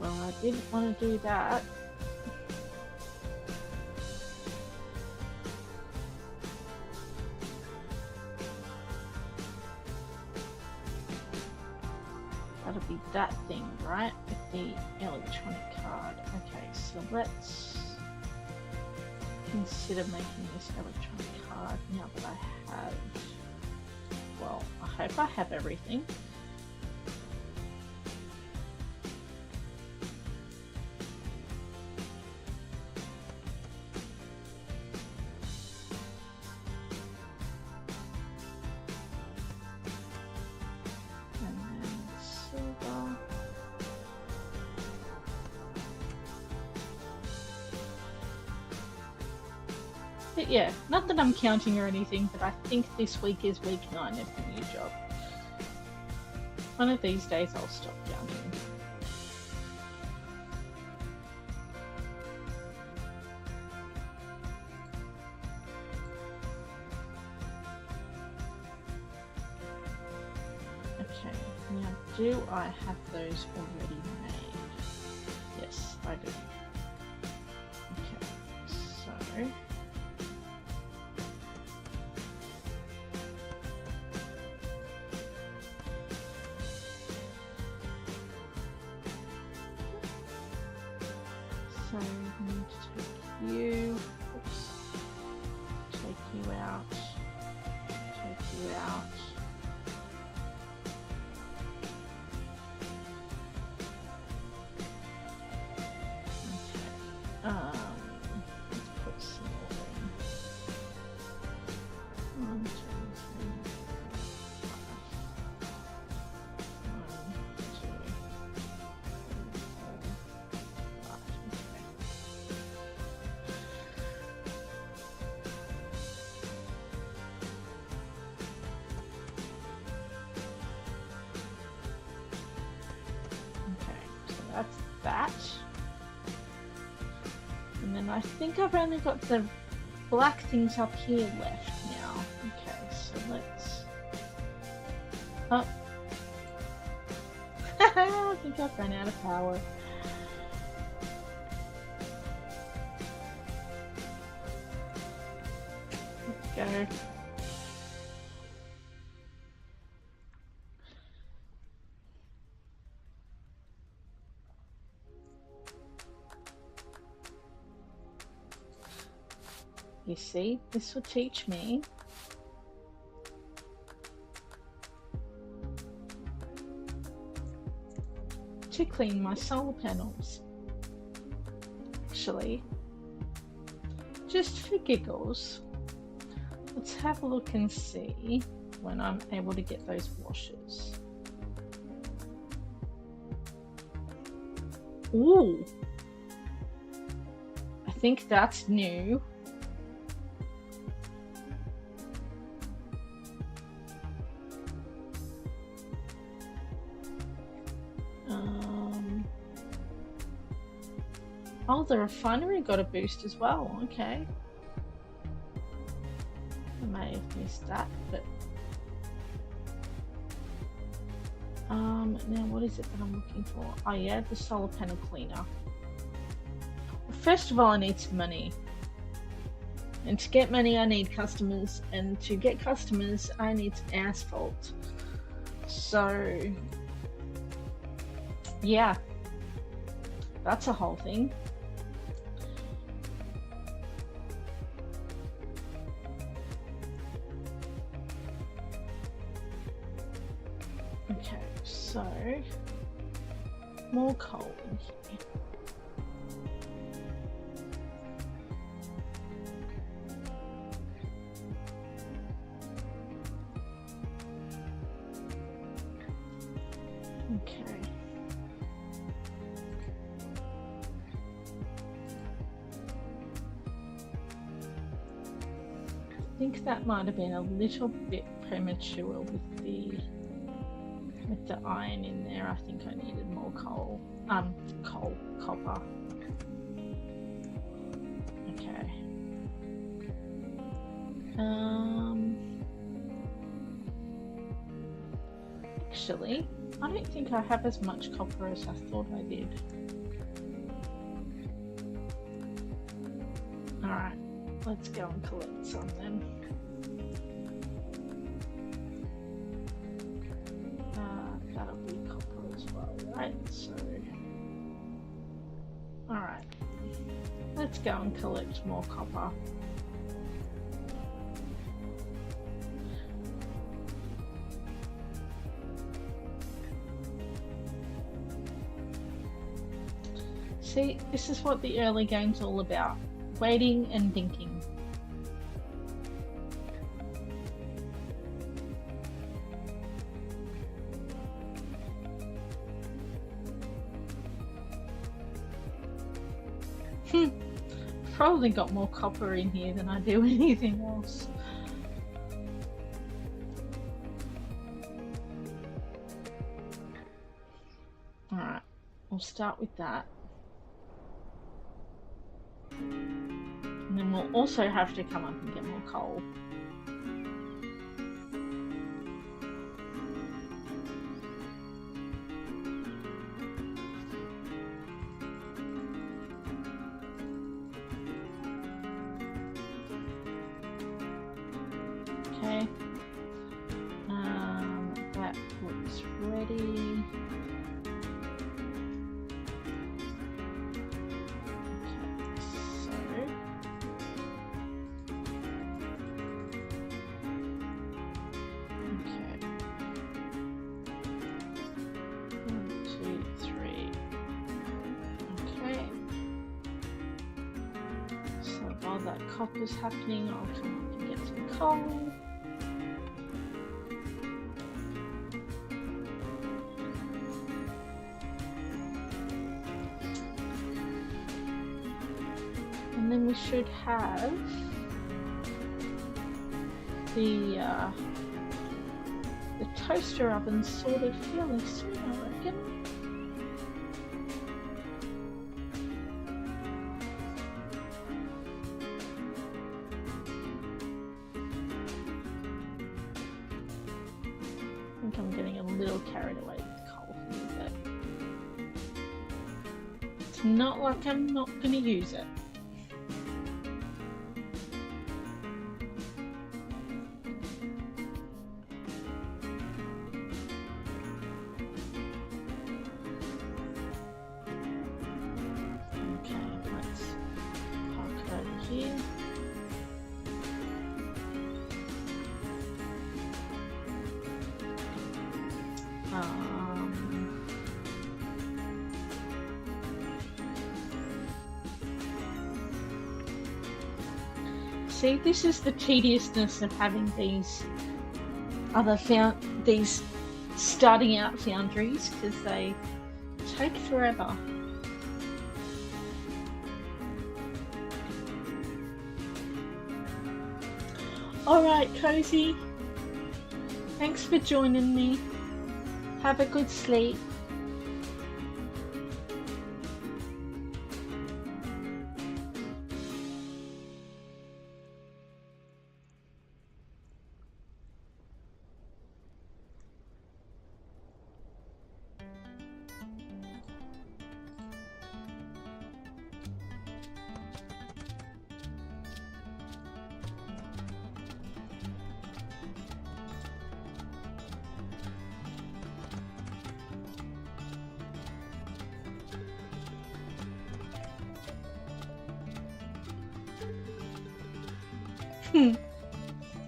Well, I didn't want to do that. That'll be that thing, right? With the electronic card. Okay, so let's consider making this electronic card now that I have... Well, I hope I have everything. And then silver. But yeah, not that I'm counting or anything, but I think this week is week 9 of the new job. One of these days I'll stop counting. Okay, now do I have those already made? Yes, I do. Okay, so... So we need to take you, oops, take you out, take you out. Okay, let's put some more in. 1, 2, 3, 1, 2, 5. That's that. And then I think I've only got the black things up here left now. Okay, so let's... Oh. I think I've run out of power. Let's go. You see, this will teach me to clean my solar panels. Actually, just for giggles, let's have a look and see when I'm able to get those washers. Ooh. I think that's new. Oh, the refinery got a boost as well. Okay. I may have missed that, but now what is it that I'm looking for? Oh yeah, the solar panel cleaner. Well, first of all, I need some money. And to get money, I need customers. And to get customers, I need some asphalt. So, yeah. That's a whole thing. Okay, so more coal in here. Okay. I think that might have been a little bit premature with the iron in there. I think I needed more copper. Okay. Actually, I don't think I have as much copper as I thought I did. Alright, let's go and collect some then. That'll be copper as well, right? So, alright, let's go and collect more copper. See, this is what the early game's all about. Waiting and thinking. Probably got more copper in here than I do anything else. Alright, we'll start with that. And then we'll also have to come up and get more coal. Okay. That looks ready. That copper's happening, I'll come up and get some coal. And then we should have the toaster oven sorted fairly soon, I reckon. I'm getting a little carried away with coal here, but it's not like I'm not going to use it. Okay, let's park it over here. See, this is the tediousness of having these these starting out foundries, because they take forever. Alright, Cozy. Thanks for joining me. Have a good sleep.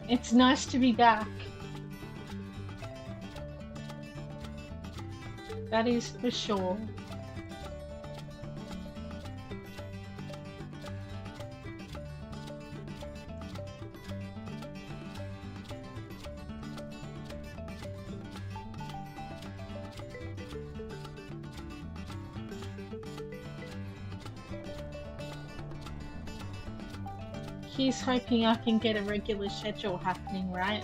It's nice to be back. That is for sure. He's hoping I can get a regular schedule happening, right?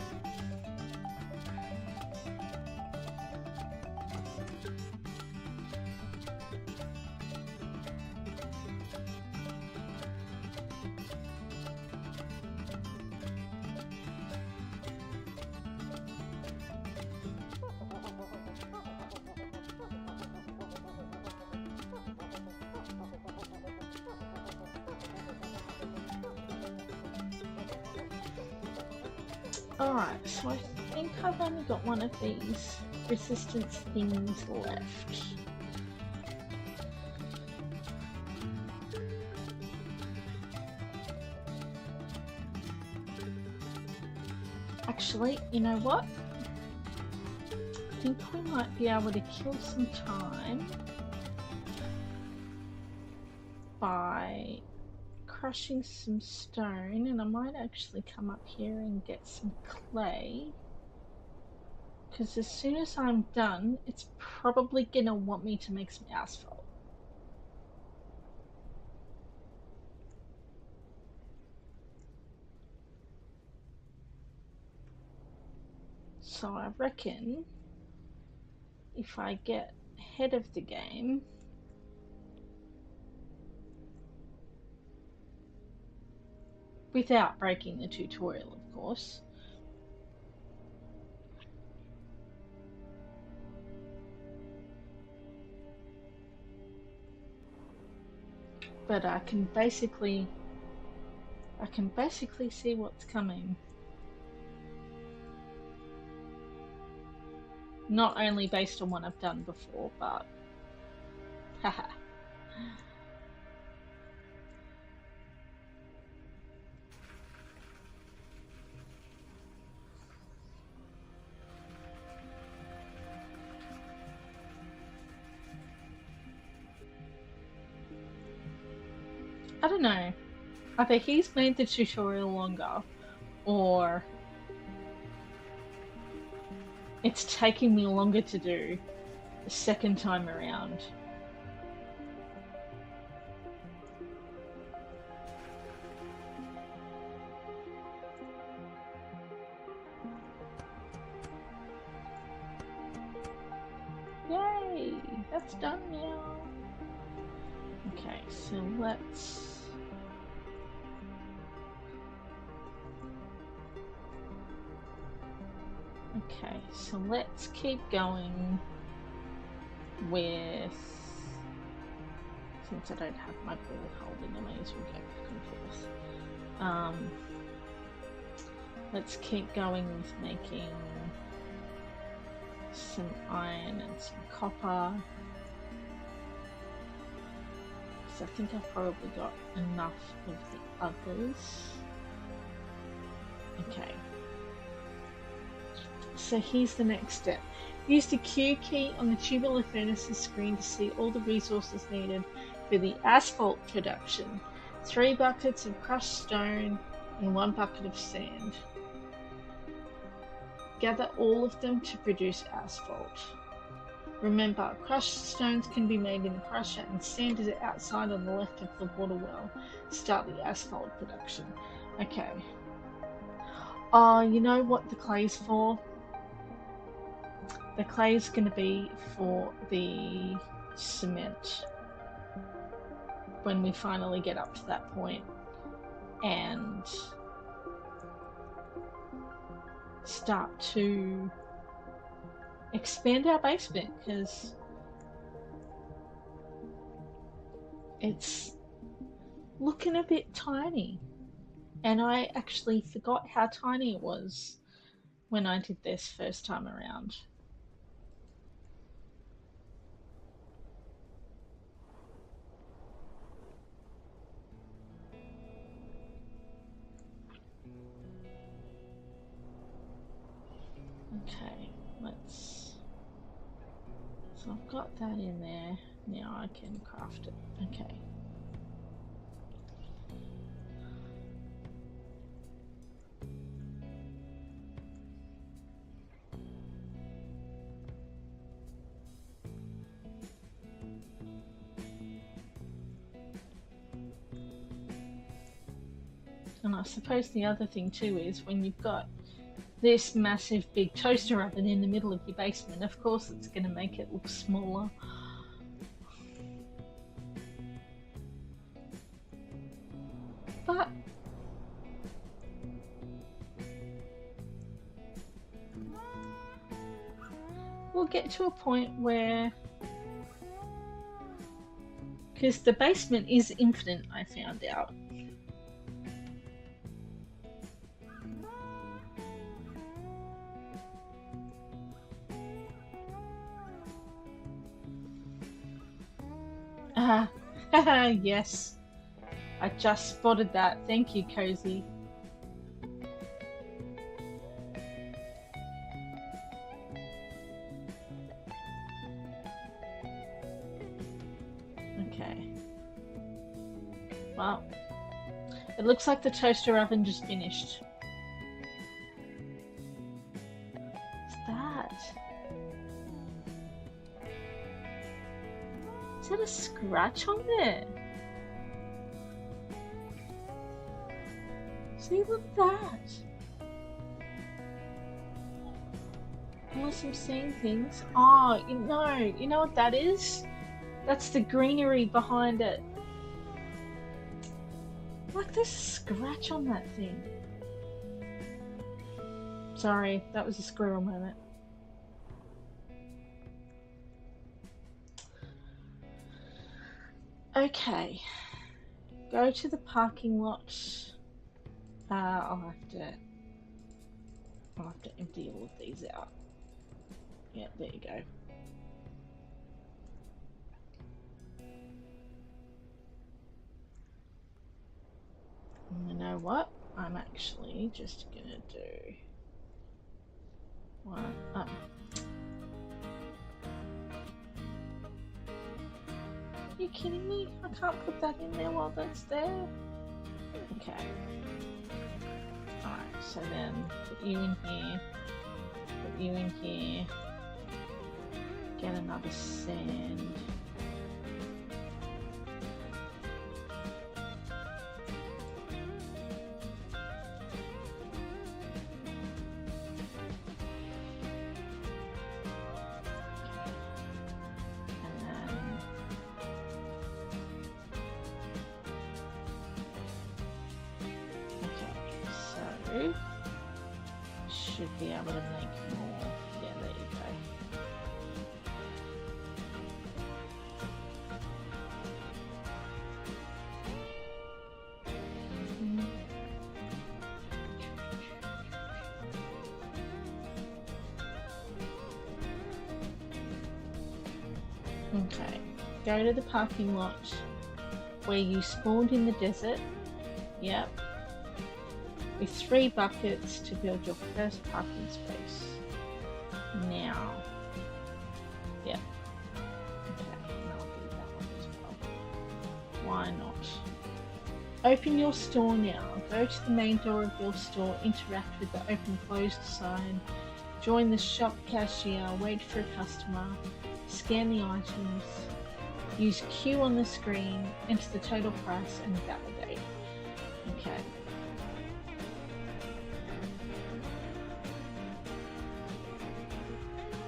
Alright, so I think I've only got one of these resistance things left. Actually, you know what? I think we might be able to kill some time by crushing some stone, and I might actually come up here and get some clay, because as soon as I'm done, it's probably gonna want me to make some asphalt. So I reckon if I get ahead of the game, without breaking the tutorial, of course. But I can basically see what's coming. Not only based on what I've done before, but haha. I don't know. Either he's made the tutorial longer, or it's taking me longer to do the second time around. Yay! That's done now. Okay, so let's... Okay, so let's keep going with... Since I don't have my ball holding, I may as well go back and forth. Let's keep going with making some iron and some copper. Because I think I've probably got enough of the others. Okay. So here's the next step. Use the Q key on the tubular furnaces screen to see all the resources needed for the asphalt production. 3 buckets of crushed stone and 1 bucket of sand. Gather all of them to produce asphalt. Remember, crushed stones can be made in the crusher and sand is outside on the left of the water well. Start the asphalt production. Okay. Oh, you know what the clay's for? The clay's going to be for the cement when we finally get up to that point and start to expand our basement, because it's looking a bit tiny, and I actually forgot how tiny it was when I did this first time around. Okay, so I've got that in there. Now I can craft it. Okay. And I suppose the other thing too is when you've got this massive big toaster oven in the middle of your basement, of course it's going to make it look smaller. But we'll get to a point where, because the basement is infinite, I found out. Yes, I just spotted that. Thank you, Cozy. Okay. Well, it looks like the toaster oven just finished. What's that? Is that a scratch on there? See, look at that. Unless I'm seeing things. Oh, you know what that is? That's the greenery behind it. Like there's a scratch on that thing. Sorry, that was a squirrel moment. Okay, go to the parking lot. I'll have to empty all of these out. Yeah, there you go. And you know what? I'm actually just gonna do one. Are you kidding me? I can't put that in there while that's there. Okay. Alright, so then put you in here, put you in here, get another sand. Should be able to make more. Yeah, there you go. Okay, go to the parking lot where you spawned in the desert. Yep. With 3 buckets to build your first parking space. Now, yeah. Okay, I'll do that one as well. Why not? Open your store now. Go to the main door of your store, interact with the open closed sign, join the shop cashier, wait for a customer, scan the items, use Q on the screen, enter the total price and validate. Okay.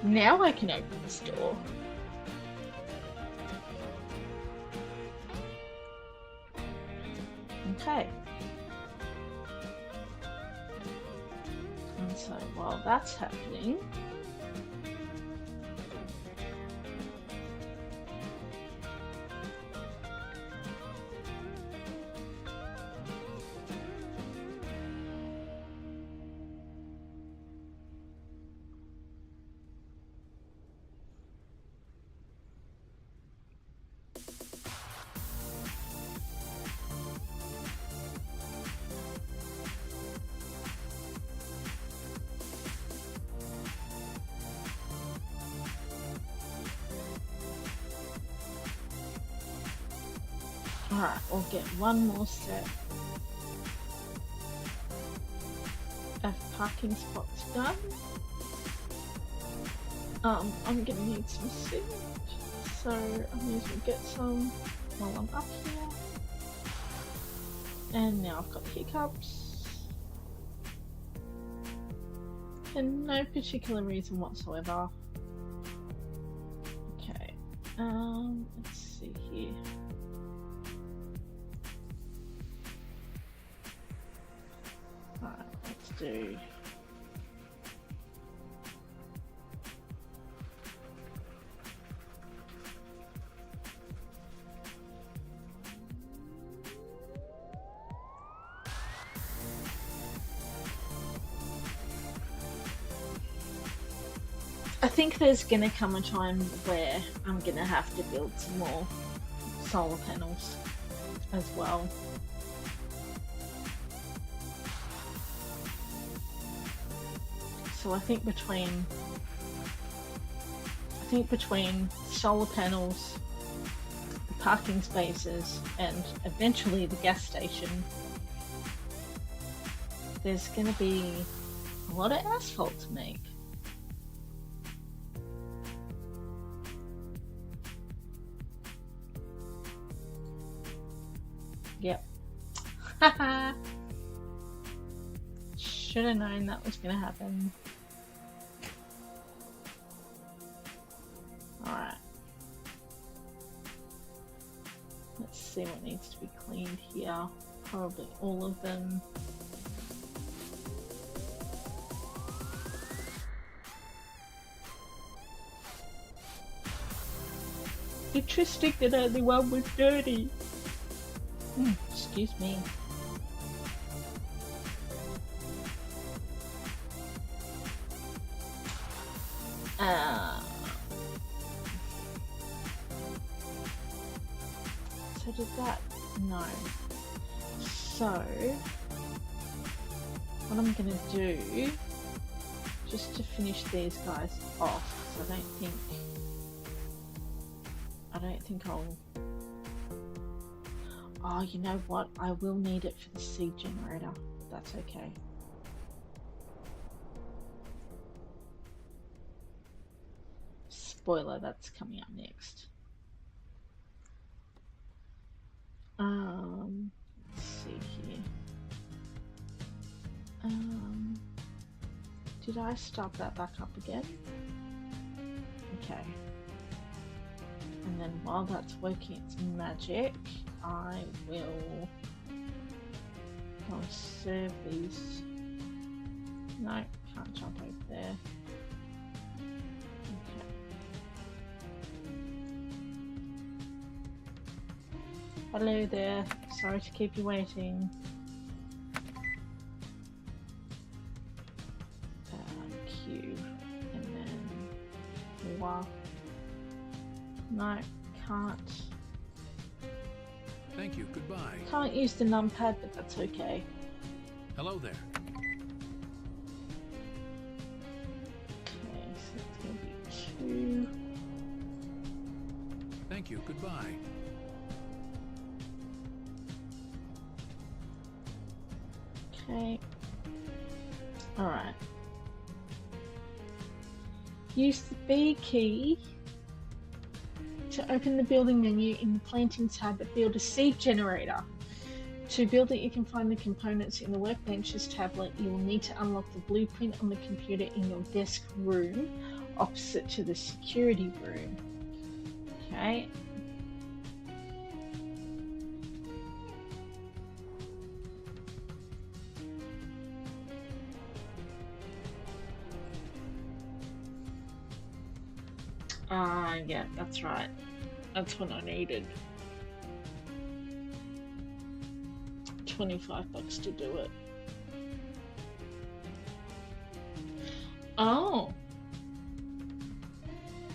Now I can open this door. Okay. And so while that's happening, alright, we'll get one more set of parking spots done. I'm gonna need some cement, so I may as well get some while I'm up here. And now I've got hiccups. For no particular reason whatsoever. Okay, let's see here. Alright, let's do I think there's gonna come a time where I'm gonna have to build some more solar panels as well. So I think between solar panels, the parking spaces, and eventually the gas station, there's gonna be a lot of asphalt to make. Yep. Haha. Should have known that was gonna happen. Alright. Let's see what needs to be cleaned here. Probably all of them. Interesting that only one was dirty. Excuse me. So did that? No. So what I'm gonna do, just to finish these guys off, because I don't think I'll. Oh, you know what? I will need it for the seed generator. That's okay. Spoiler, that's coming up next. Let's see here. Did I start that back up again? Okay. And then while that's working its magic, I will go and serve these. No, can't jump over there. Okay. Hello there, sorry to keep you waiting. Q, and then wow. No, can't. Thank you, goodbye. Can't use the numpad, but that's okay. Hello there. Okay, so it's gonna be 2. Thank you, goodbye. Okay. Alright. Use the B key to open the building menu in the planting tab, but build a seed generator. To build it, you can find the components in the workbench's tablet. You will need to unlock the blueprint on the computer in your desk room opposite to the security room. Okay. Yeah, that's right. That's what I needed. $25 to do it. Oh.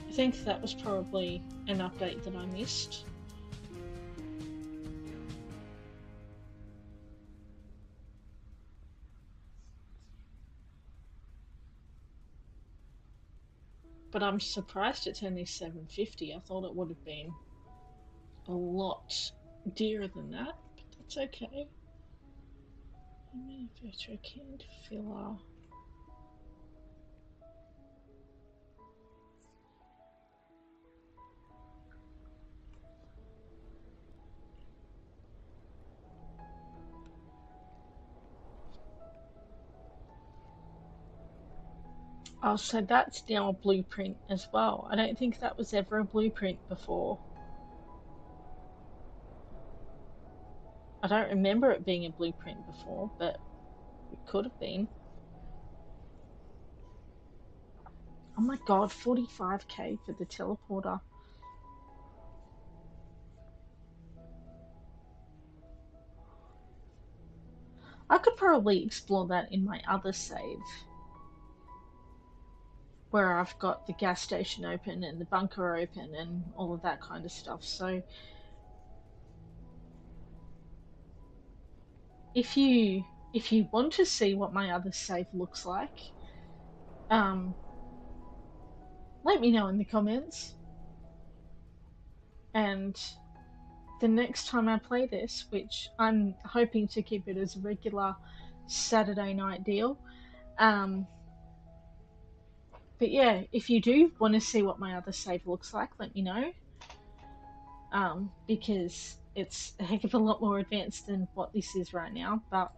I think that was probably an update that I missed. But I'm surprised it's only $7.50. I thought it would have been a lot dearer than that, but that's okay. Manufacturer canned filler. Oh, so that's now a blueprint as well. I don't think that was ever a blueprint before. I don't remember it being a blueprint before, but it could have been. Oh my god, 45k for the teleporter. I could probably explore that in my other save, where I've got the gas station open and the bunker open and all of that kind of stuff. So if you want to see what my other save looks like, let me know in the comments. And the next time I play this, which I'm hoping to keep it as a regular Saturday night deal, but yeah, if you do want to see what my other save looks like, let me know. Because it's a heck of a lot more advanced than what this is right now, but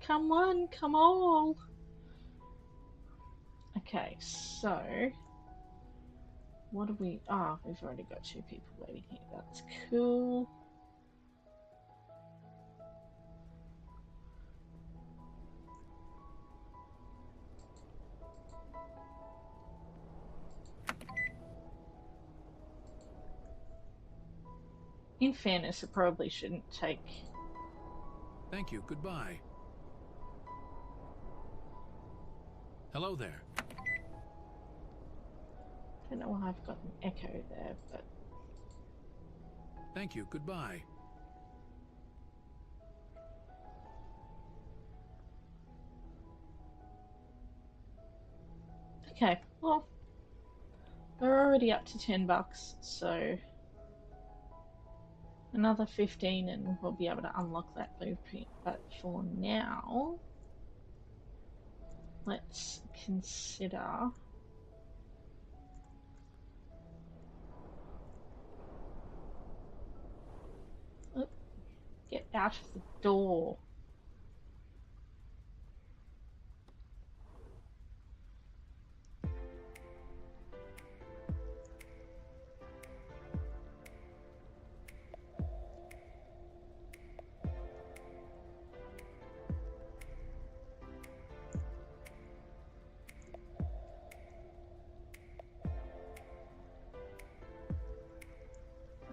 come on, come on. Okay, so what do we... we've already got 2 people waiting here. That's cool. In fairness, it probably shouldn't take... Thank you. Goodbye. Hello there. I don't know why I've got an echo there, but... Thank you. Goodbye. Okay, well, we're already up to $10, so another 15 and we'll be able to unlock that blueprint. But for now, let's consider... Get out of the door.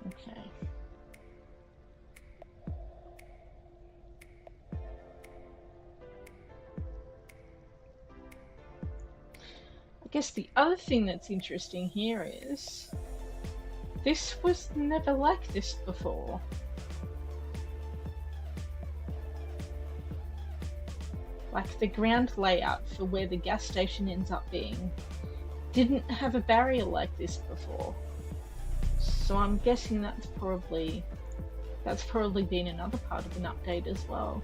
Okay. I guess the other thing that's interesting here is this was never like this before. Like the ground layout for where the gas station ends up being didn't have a barrier like this before. So I'm guessing that's probably been another part of an update as well.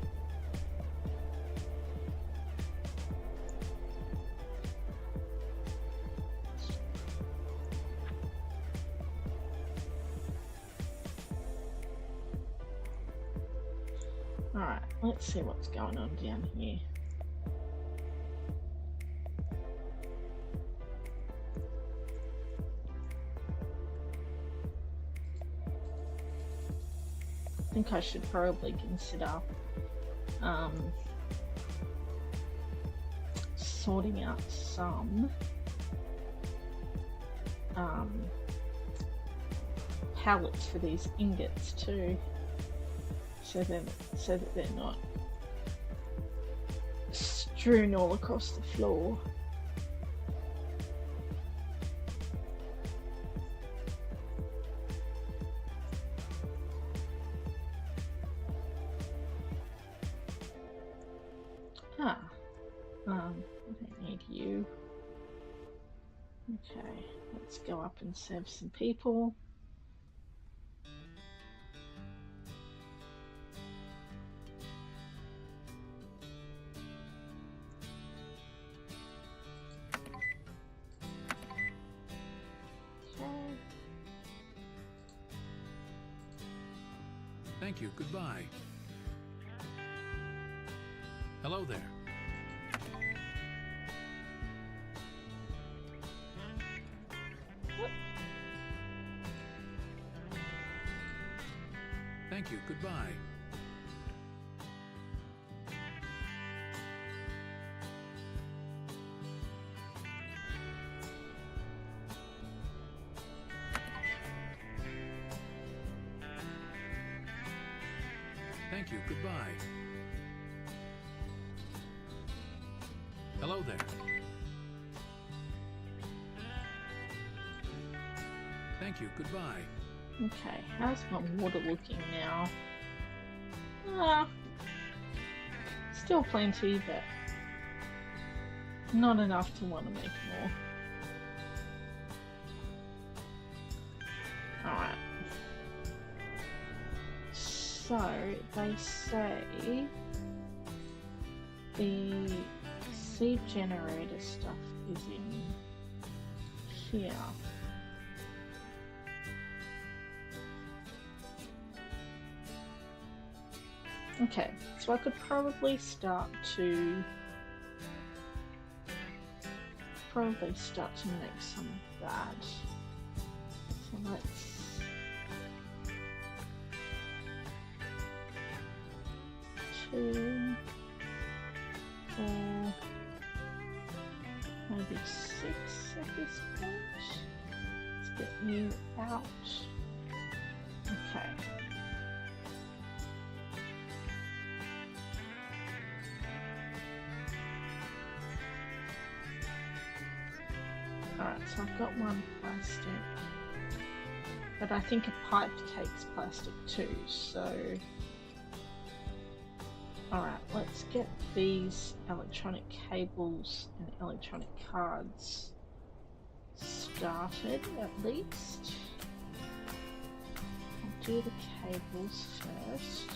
Alright, let's see what's going on down here. I think I should probably consider sorting out some pallets for these ingots too, so that they're not strewn all across the floor. I don't need you. Okay, let's go up and serve some people. Okay. Thank you. Goodbye. Hello there. Thank you. Goodbye. Thank you. Goodbye. Hello there. Thank you. Goodbye. Okay, how's my water looking now? Still plenty, but not enough to want to make more. Alright. So, they say the seed generator stuff is in here. Okay, so I could probably start to make some of that. So let's two, four, maybe 6 at this point. Let's get you out. Okay. Alright, so I've got one plastic, but I think a pipe takes plastic too, so... Alright, let's get these electronic cables and electronic cards started at least. I'll do the cables first,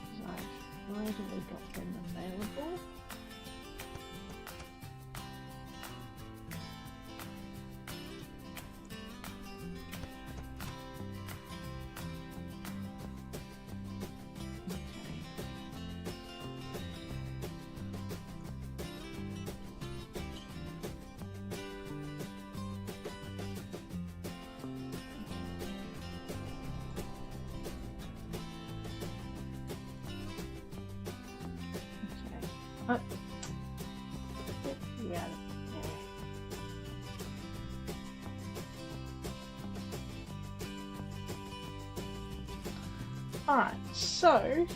because I've readily got them available. Get you out of there. Alright, so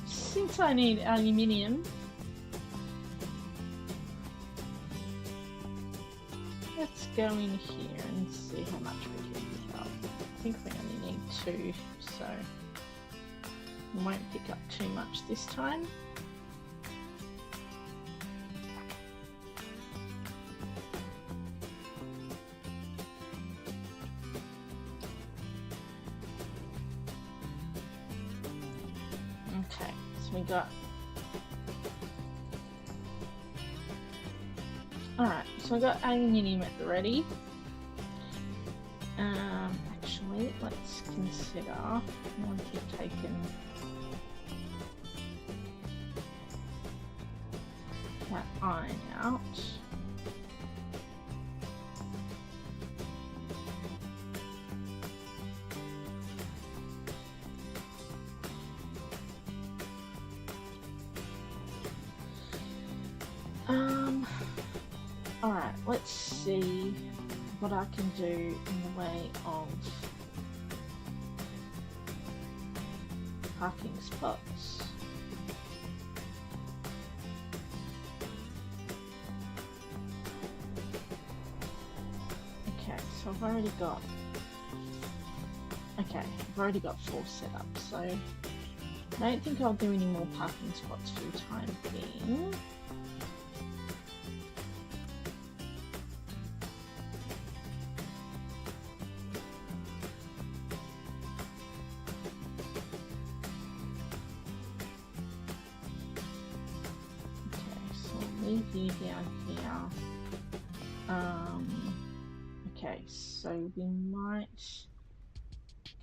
since I need aluminium, let's go in here and see how much we can pick up. I think we only need 2, so we won't pick up too much this time. Okay, so we got... Alright, so I got aluminium at the ready. Actually, let's consider once you've taken that iron out. Alright, let's see what I can do in the way of parking spots. Okay, so I've already got 4 set up, so I don't think I'll do any more parking spots for the time being. Leave you down here. Okay, so we might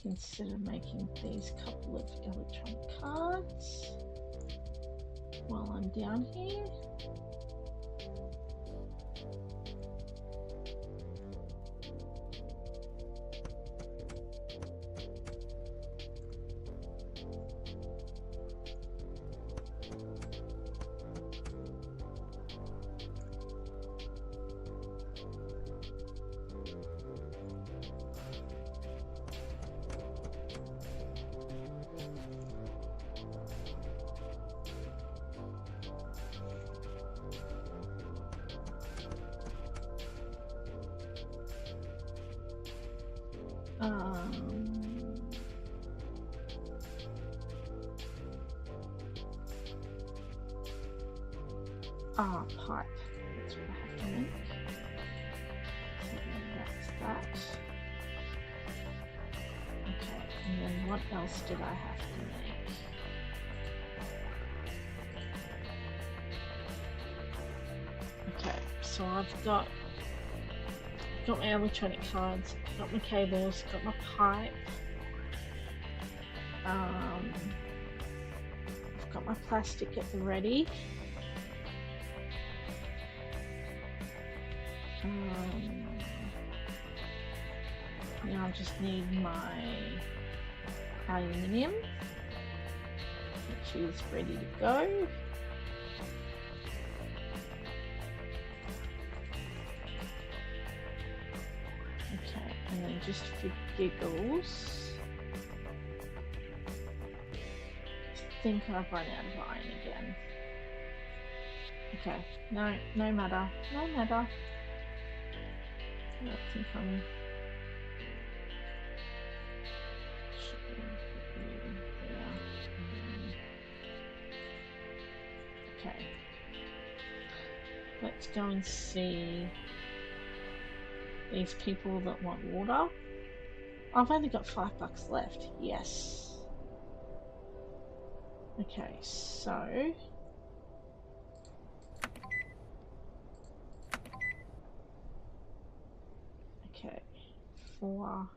consider making these couple of electronic cards while I'm down here. Pipe. That's what I have to make. So that's that. Okay, and then what else did I have to make? Okay, so I've got my electronic cards, got my cables, got my pipe. I've got my plastic at the ready. Now I just need my aluminium, which is ready to go. Okay, and then just for giggles, I think I've run out of iron again. Okay, no matter. I don't think I'm... Okay. Let's go and see these people that want water. I've only got $5 left. Yes. Okay, so... Okay, four,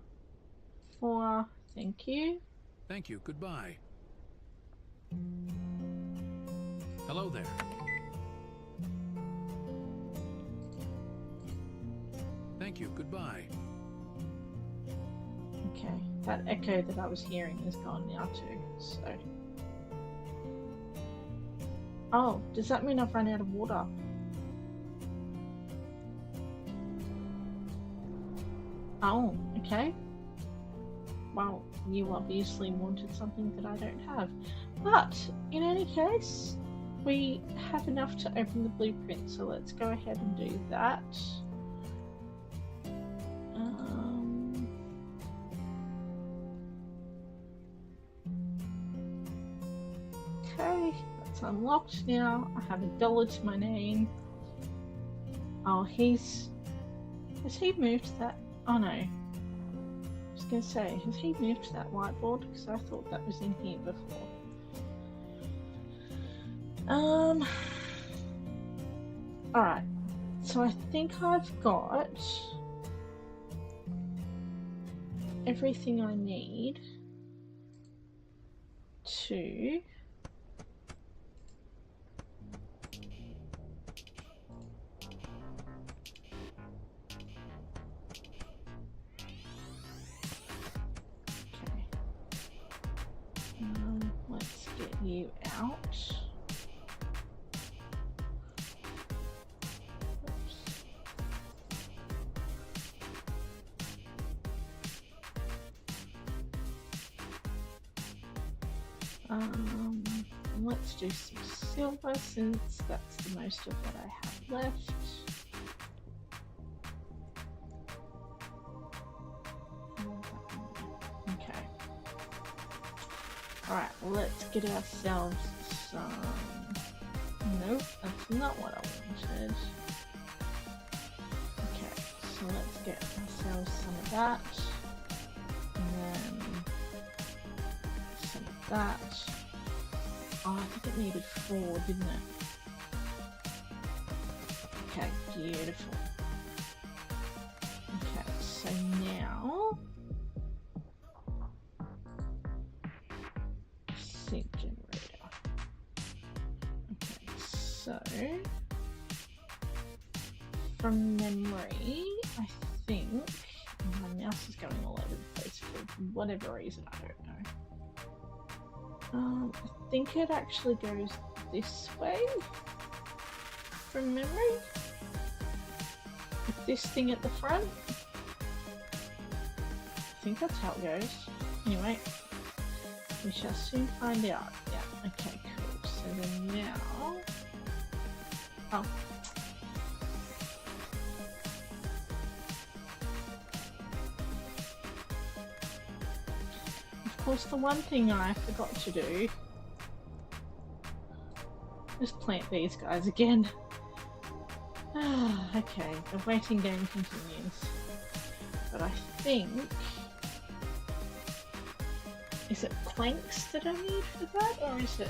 thank you. Thank you, goodbye. Hello there. Thank you, goodbye. Okay, that echo that I was hearing is gone now too, so... Oh, does that mean I've run out of water? Oh, okay. Well, you obviously wanted something that I don't have. But, in any case, we have enough to open the blueprint, so let's go ahead and do that. Okay, that's unlocked now. I have $1 to my name. Oh, has he moved that? Oh no. I was going to say, has he moved that whiteboard? Because I thought that was in here before. Alright. So I think I've got everything I need to let's get you out. Let's do some silver since that's the most of what I have left. Okay. Alright, let's get ourselves some... Nope, that's not what I wanted. Okay, so let's get ourselves some of that. And then some of that. Oh, I think it needed 4, didn't it? Okay, beautiful. Okay, so now... sync generator. Okay, so... from memory, I think... my mouse is going all over the place for whatever reason, I don't know. I think it actually goes this way from memory, with this thing at the front. I think that's how it goes. Anyway, we shall soon find out. Yeah, okay, cool. So then now... oh. Of course, the one thing I forgot to do is plant these guys again. Okay, the waiting game continues. But I think... is it planks that I need for that, or is it...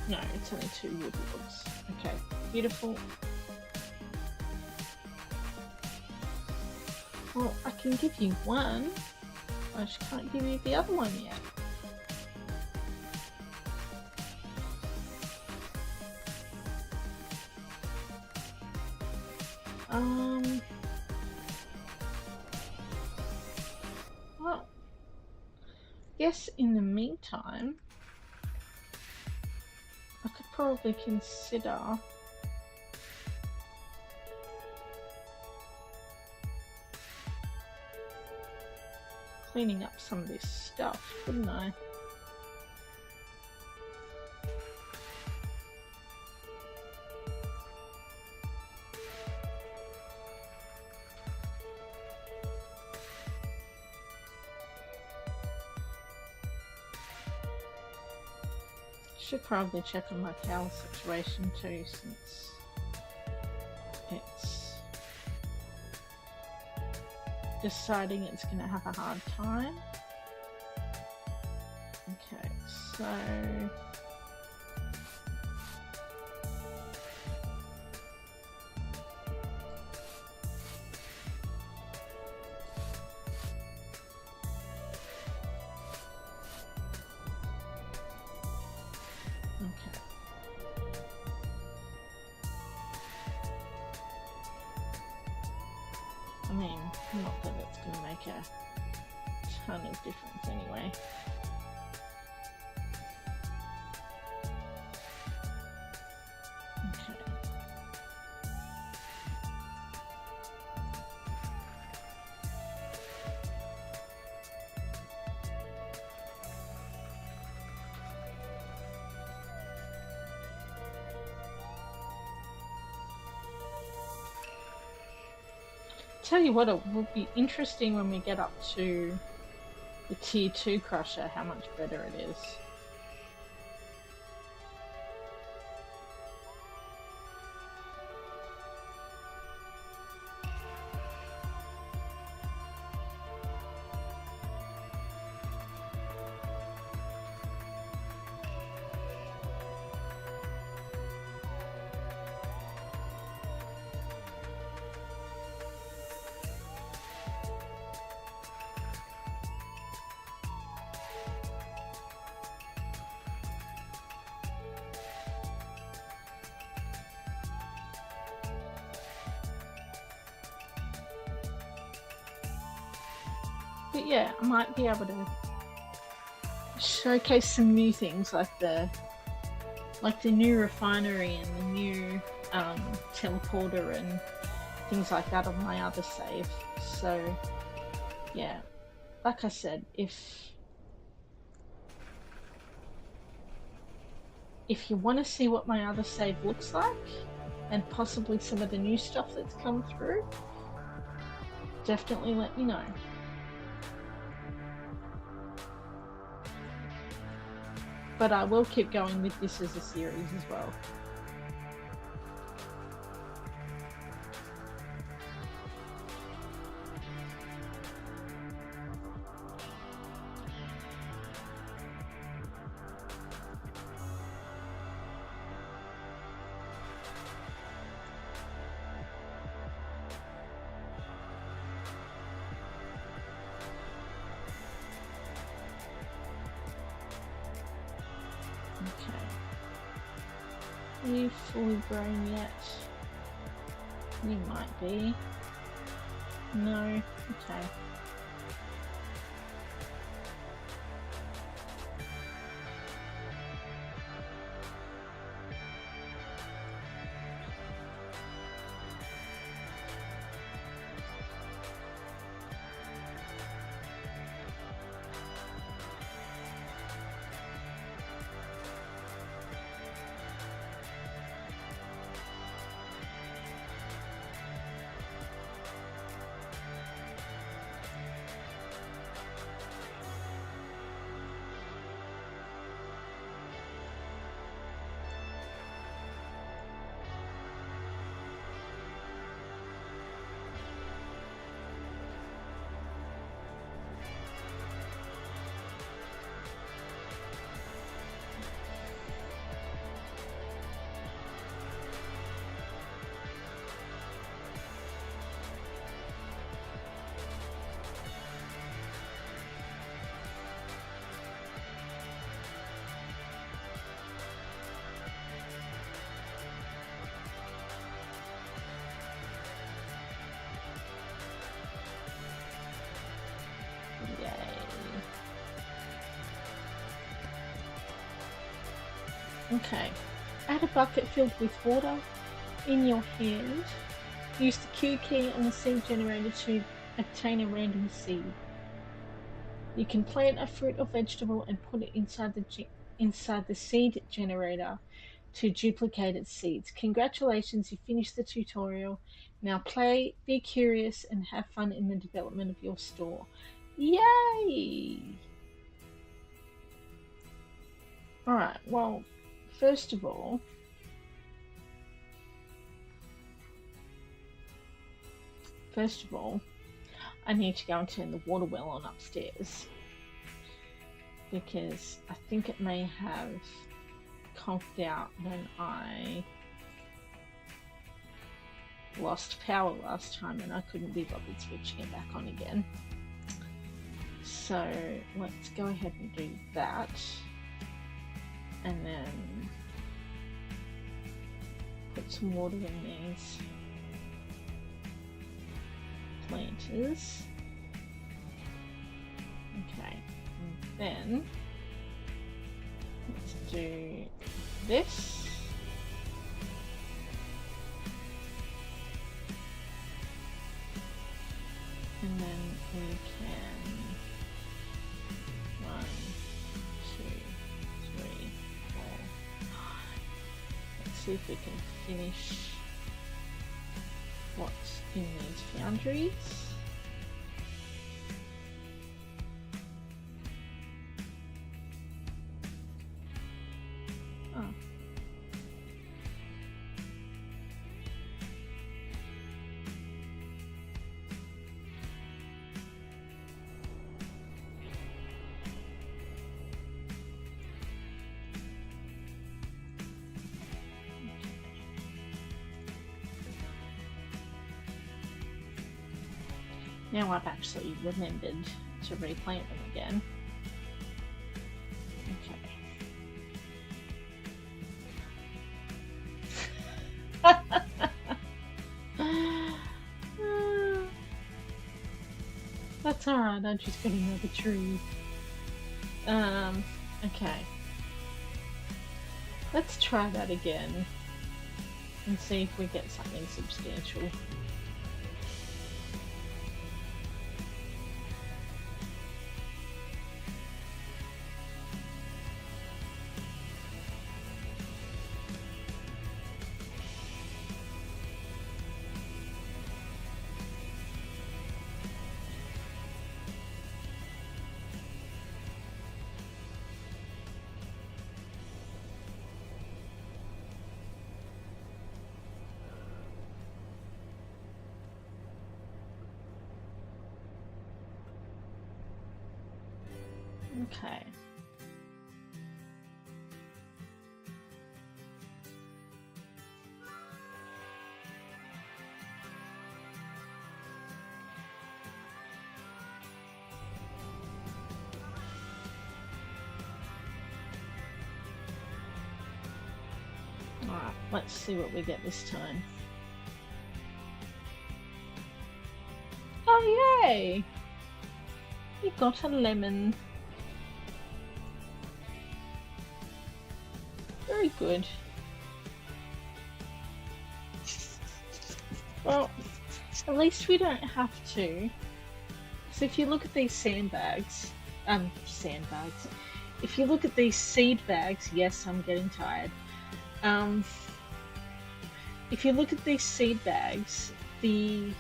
no, it's only 2 wood logs. Okay, beautiful. Well, I can give you one. I just can't give you the other one yet. Well, I guess in the meantime, I could probably consider cleaning up some of this stuff, couldn't I? Should probably check on my cow situation too, since it's deciding it's going to have a hard time. Okay, so... okay. I mean, not that it's going to make a ton of difference anyway. Okay. Tell you what, it will be interesting when we get up to the tier 2 crusher how much better it is. But yeah, I might be able to showcase some new things like the new refinery and the new teleporter and things like that on my other save. So yeah, like I said, if you want to see what my other save looks like and possibly some of the new stuff that's come through, definitely let me know. But I will keep going with this as a series as well. Are you fully grown yet? You might be. No? Okay. Okay, add a bucket filled with water in your hand. Use the Q key on the seed generator to obtain a random seed. You can plant a fruit or vegetable and put it inside the seed generator to duplicate its seeds. Congratulations, you finished the tutorial. Now play, be curious, and have fun in the development of your store. Yay! Alright, well, first of all, I need to go and turn the water well on upstairs because I think it may have conked out when I lost power last time and I couldn't be bothered switching it back on again. So let's go ahead and do that. And then put some water in these planters. Okay, and then let's do this. And then we can 1, 2, 3, 4, 5. Let's see if we can finish what's in these foundries. Oh. Now I've actually remembered to replant them again. Okay. It's alright, I just got another tree. Okay. Let's try that again and see if we get something substantial. Okay. Alright, let's see what we get this time. Oh, yay! We got a lemon. Very good. Well, at least we don't have to. So if you look at these sandbags, if you look at these seed bags, yes, I'm getting tired. If you look at these seed bags, the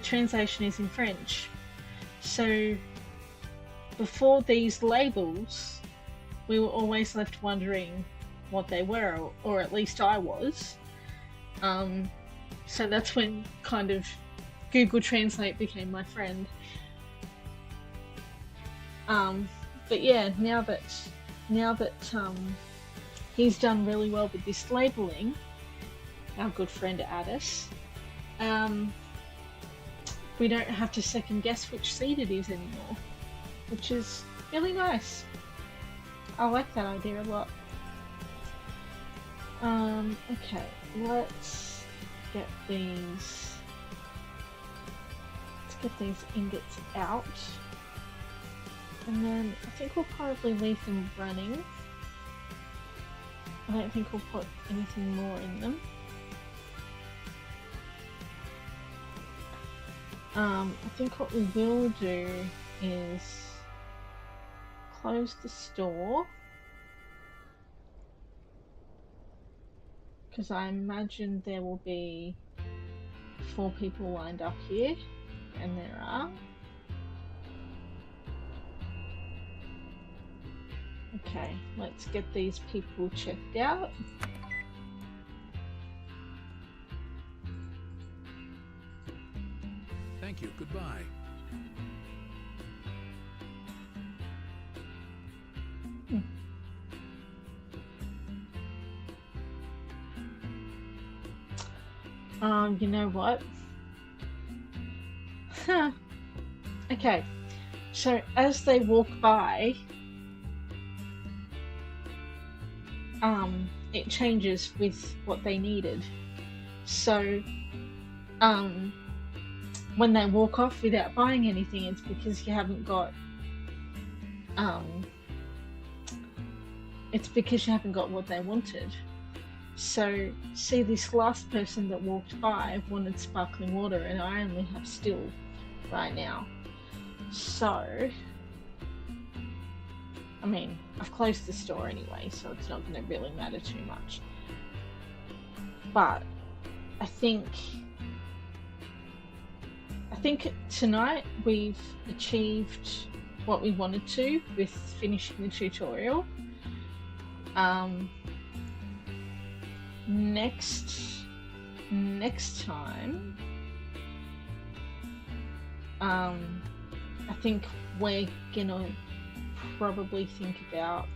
translation is in French. So before these labels, we were always left wondering what they were, or at least I was. So that's when kind of Google Translate became my friend. But yeah, now that he's done really well with this labeling, our good friend Addis, we don't have to second guess which seed it is anymore, which is really nice. I like that idea a lot. Okay, let's get these ingots out. And then I think we'll probably leave them running. I don't think we'll put anything more in them. I think what we will do is close the store, because I imagine there will be 4 people lined up here, and there are. Okay, let's get these people checked out. Thank you. Goodbye. You know what? Okay, so as they walk by, it changes with what they needed. So, when they walk off without buying anything, it's because you haven't got, what they wanted. So, see, this last person that walked by wanted sparkling water, and I only have still right now. So, I mean, I've closed the store anyway, so it's not going to really matter too much. But I think tonight we've achieved what we wanted to with finishing the tutorial. Next time, I think we're gonna probably think about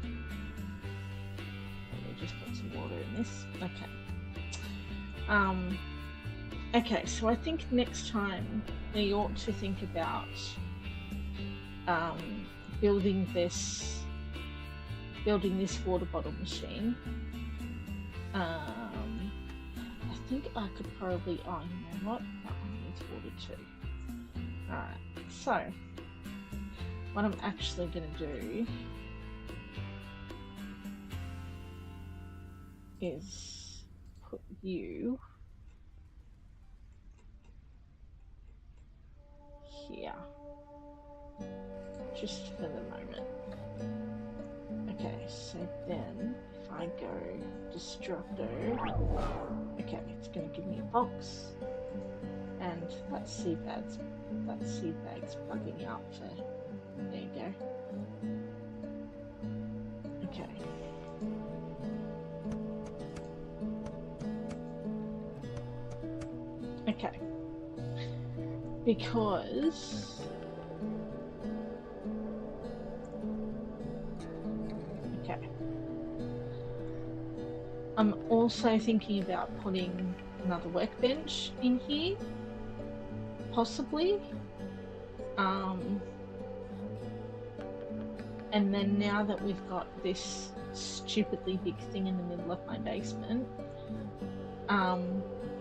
let me just put some water in this. Okay, so I think next time we ought to think about building this water bottle machine. think I could probably, oh, you know what? That one needs water too. Alright, so what I'm actually going to do is put you here, just for the moment. Okay, so then if I go Destructo, okay, it's going to give me a box, and that seed bag's bugging out for, there you go. Okay. Okay. Because okay. I'm also thinking about putting another workbench in here, possibly. And then now that we've got this stupidly big thing in the middle of my basement,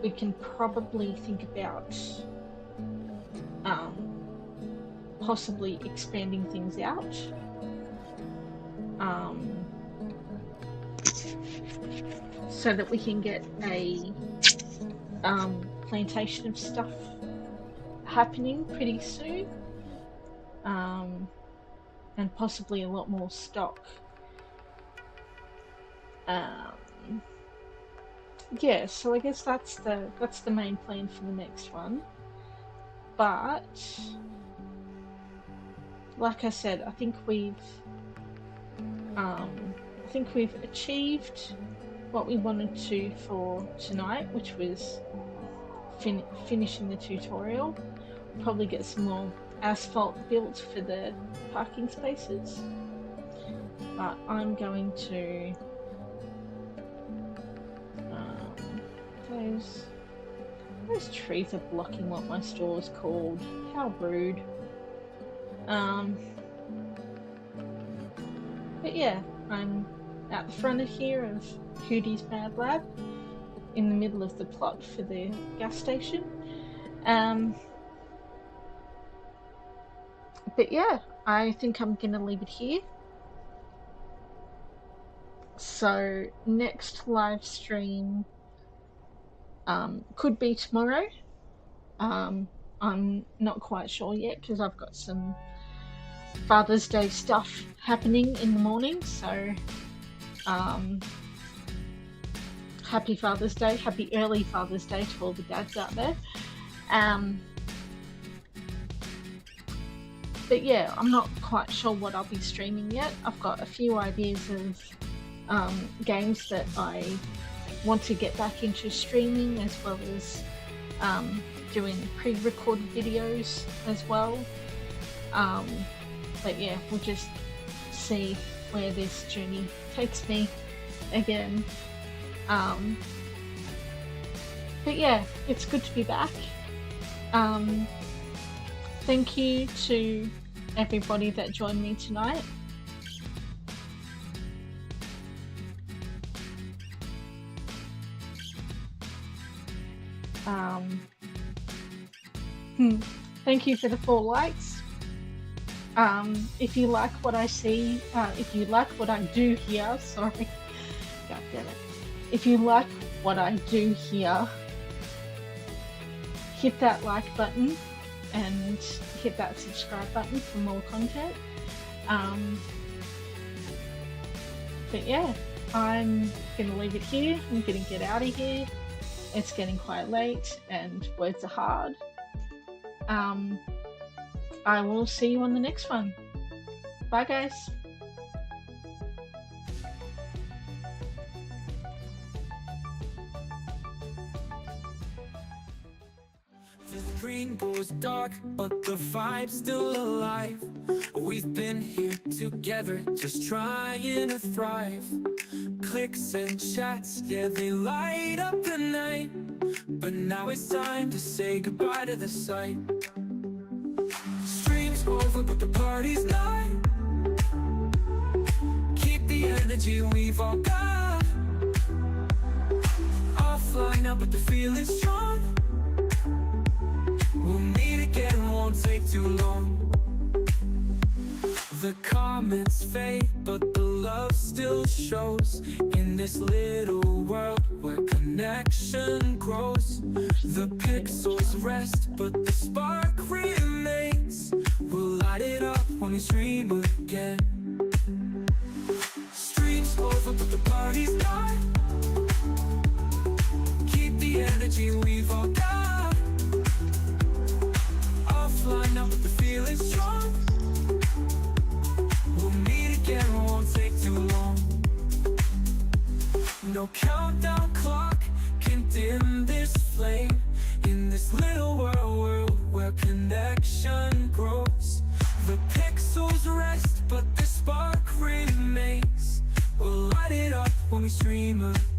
we can probably think about possibly expanding things out. So that we can get a plantation of stuff happening pretty soon, and possibly a lot more stock. Yeah, so I guess that's the main plan for the next one. But like I said, I think we've achieved what we wanted to for tonight, which was finishing the tutorial. Probably get some more asphalt built for the parking spaces. But I'm going to those trees are blocking what my store is called. How rude. But yeah, I'm out the front of here of Hootie's Bad Lab, in the middle of the plot for the gas station. But yeah, I think I'm gonna leave it here. So next live stream could be tomorrow. I'm not quite sure yet because I've got some Father's Day stuff happening in the morning, so happy Father's Day, happy early Father's Day to all the dads out there. But yeah, I'm not quite sure what I'll be streaming yet. I've got a few ideas of games that I want to get back into streaming, as well as doing pre-recorded videos as well. But yeah, we'll just see where this journey takes me again. But yeah, it's good to be back. Thank you to everybody that joined me tonight. Thank you for the 4 likes. If you like what I see, if you like what I do here, sorry, God damn it. If you like what I do here, hit that like button and hit that subscribe button for more content. But yeah, I'm gonna leave it here. I'm gonna get out of here. It's getting quite late and words are hard. I will see you on the next one. Bye guys. The screen goes dark, but the vibe's still alive. We've been here together, just trying to thrive. Clicks and chats, yeah, they light up the night. But now it's time to say goodbye to the sight. Stream's over, but the party's not. Keep the energy we've all got. Offline now, but the feeling's strong. We'll meet again, won't take too long. The comments fade, but the love still shows. In this little world where connection grows, the pixels rest, but the spark remains. We'll light it up when we stream again. Stream's over, but the party's not. Keep the energy we've all got. Offline now, but the feeling's strong. We'll meet again, won't take too long. No countdown clock can dim this flame. In this little world where connection grows, the pixels rest, but the spark remains. We'll light it up when we stream again.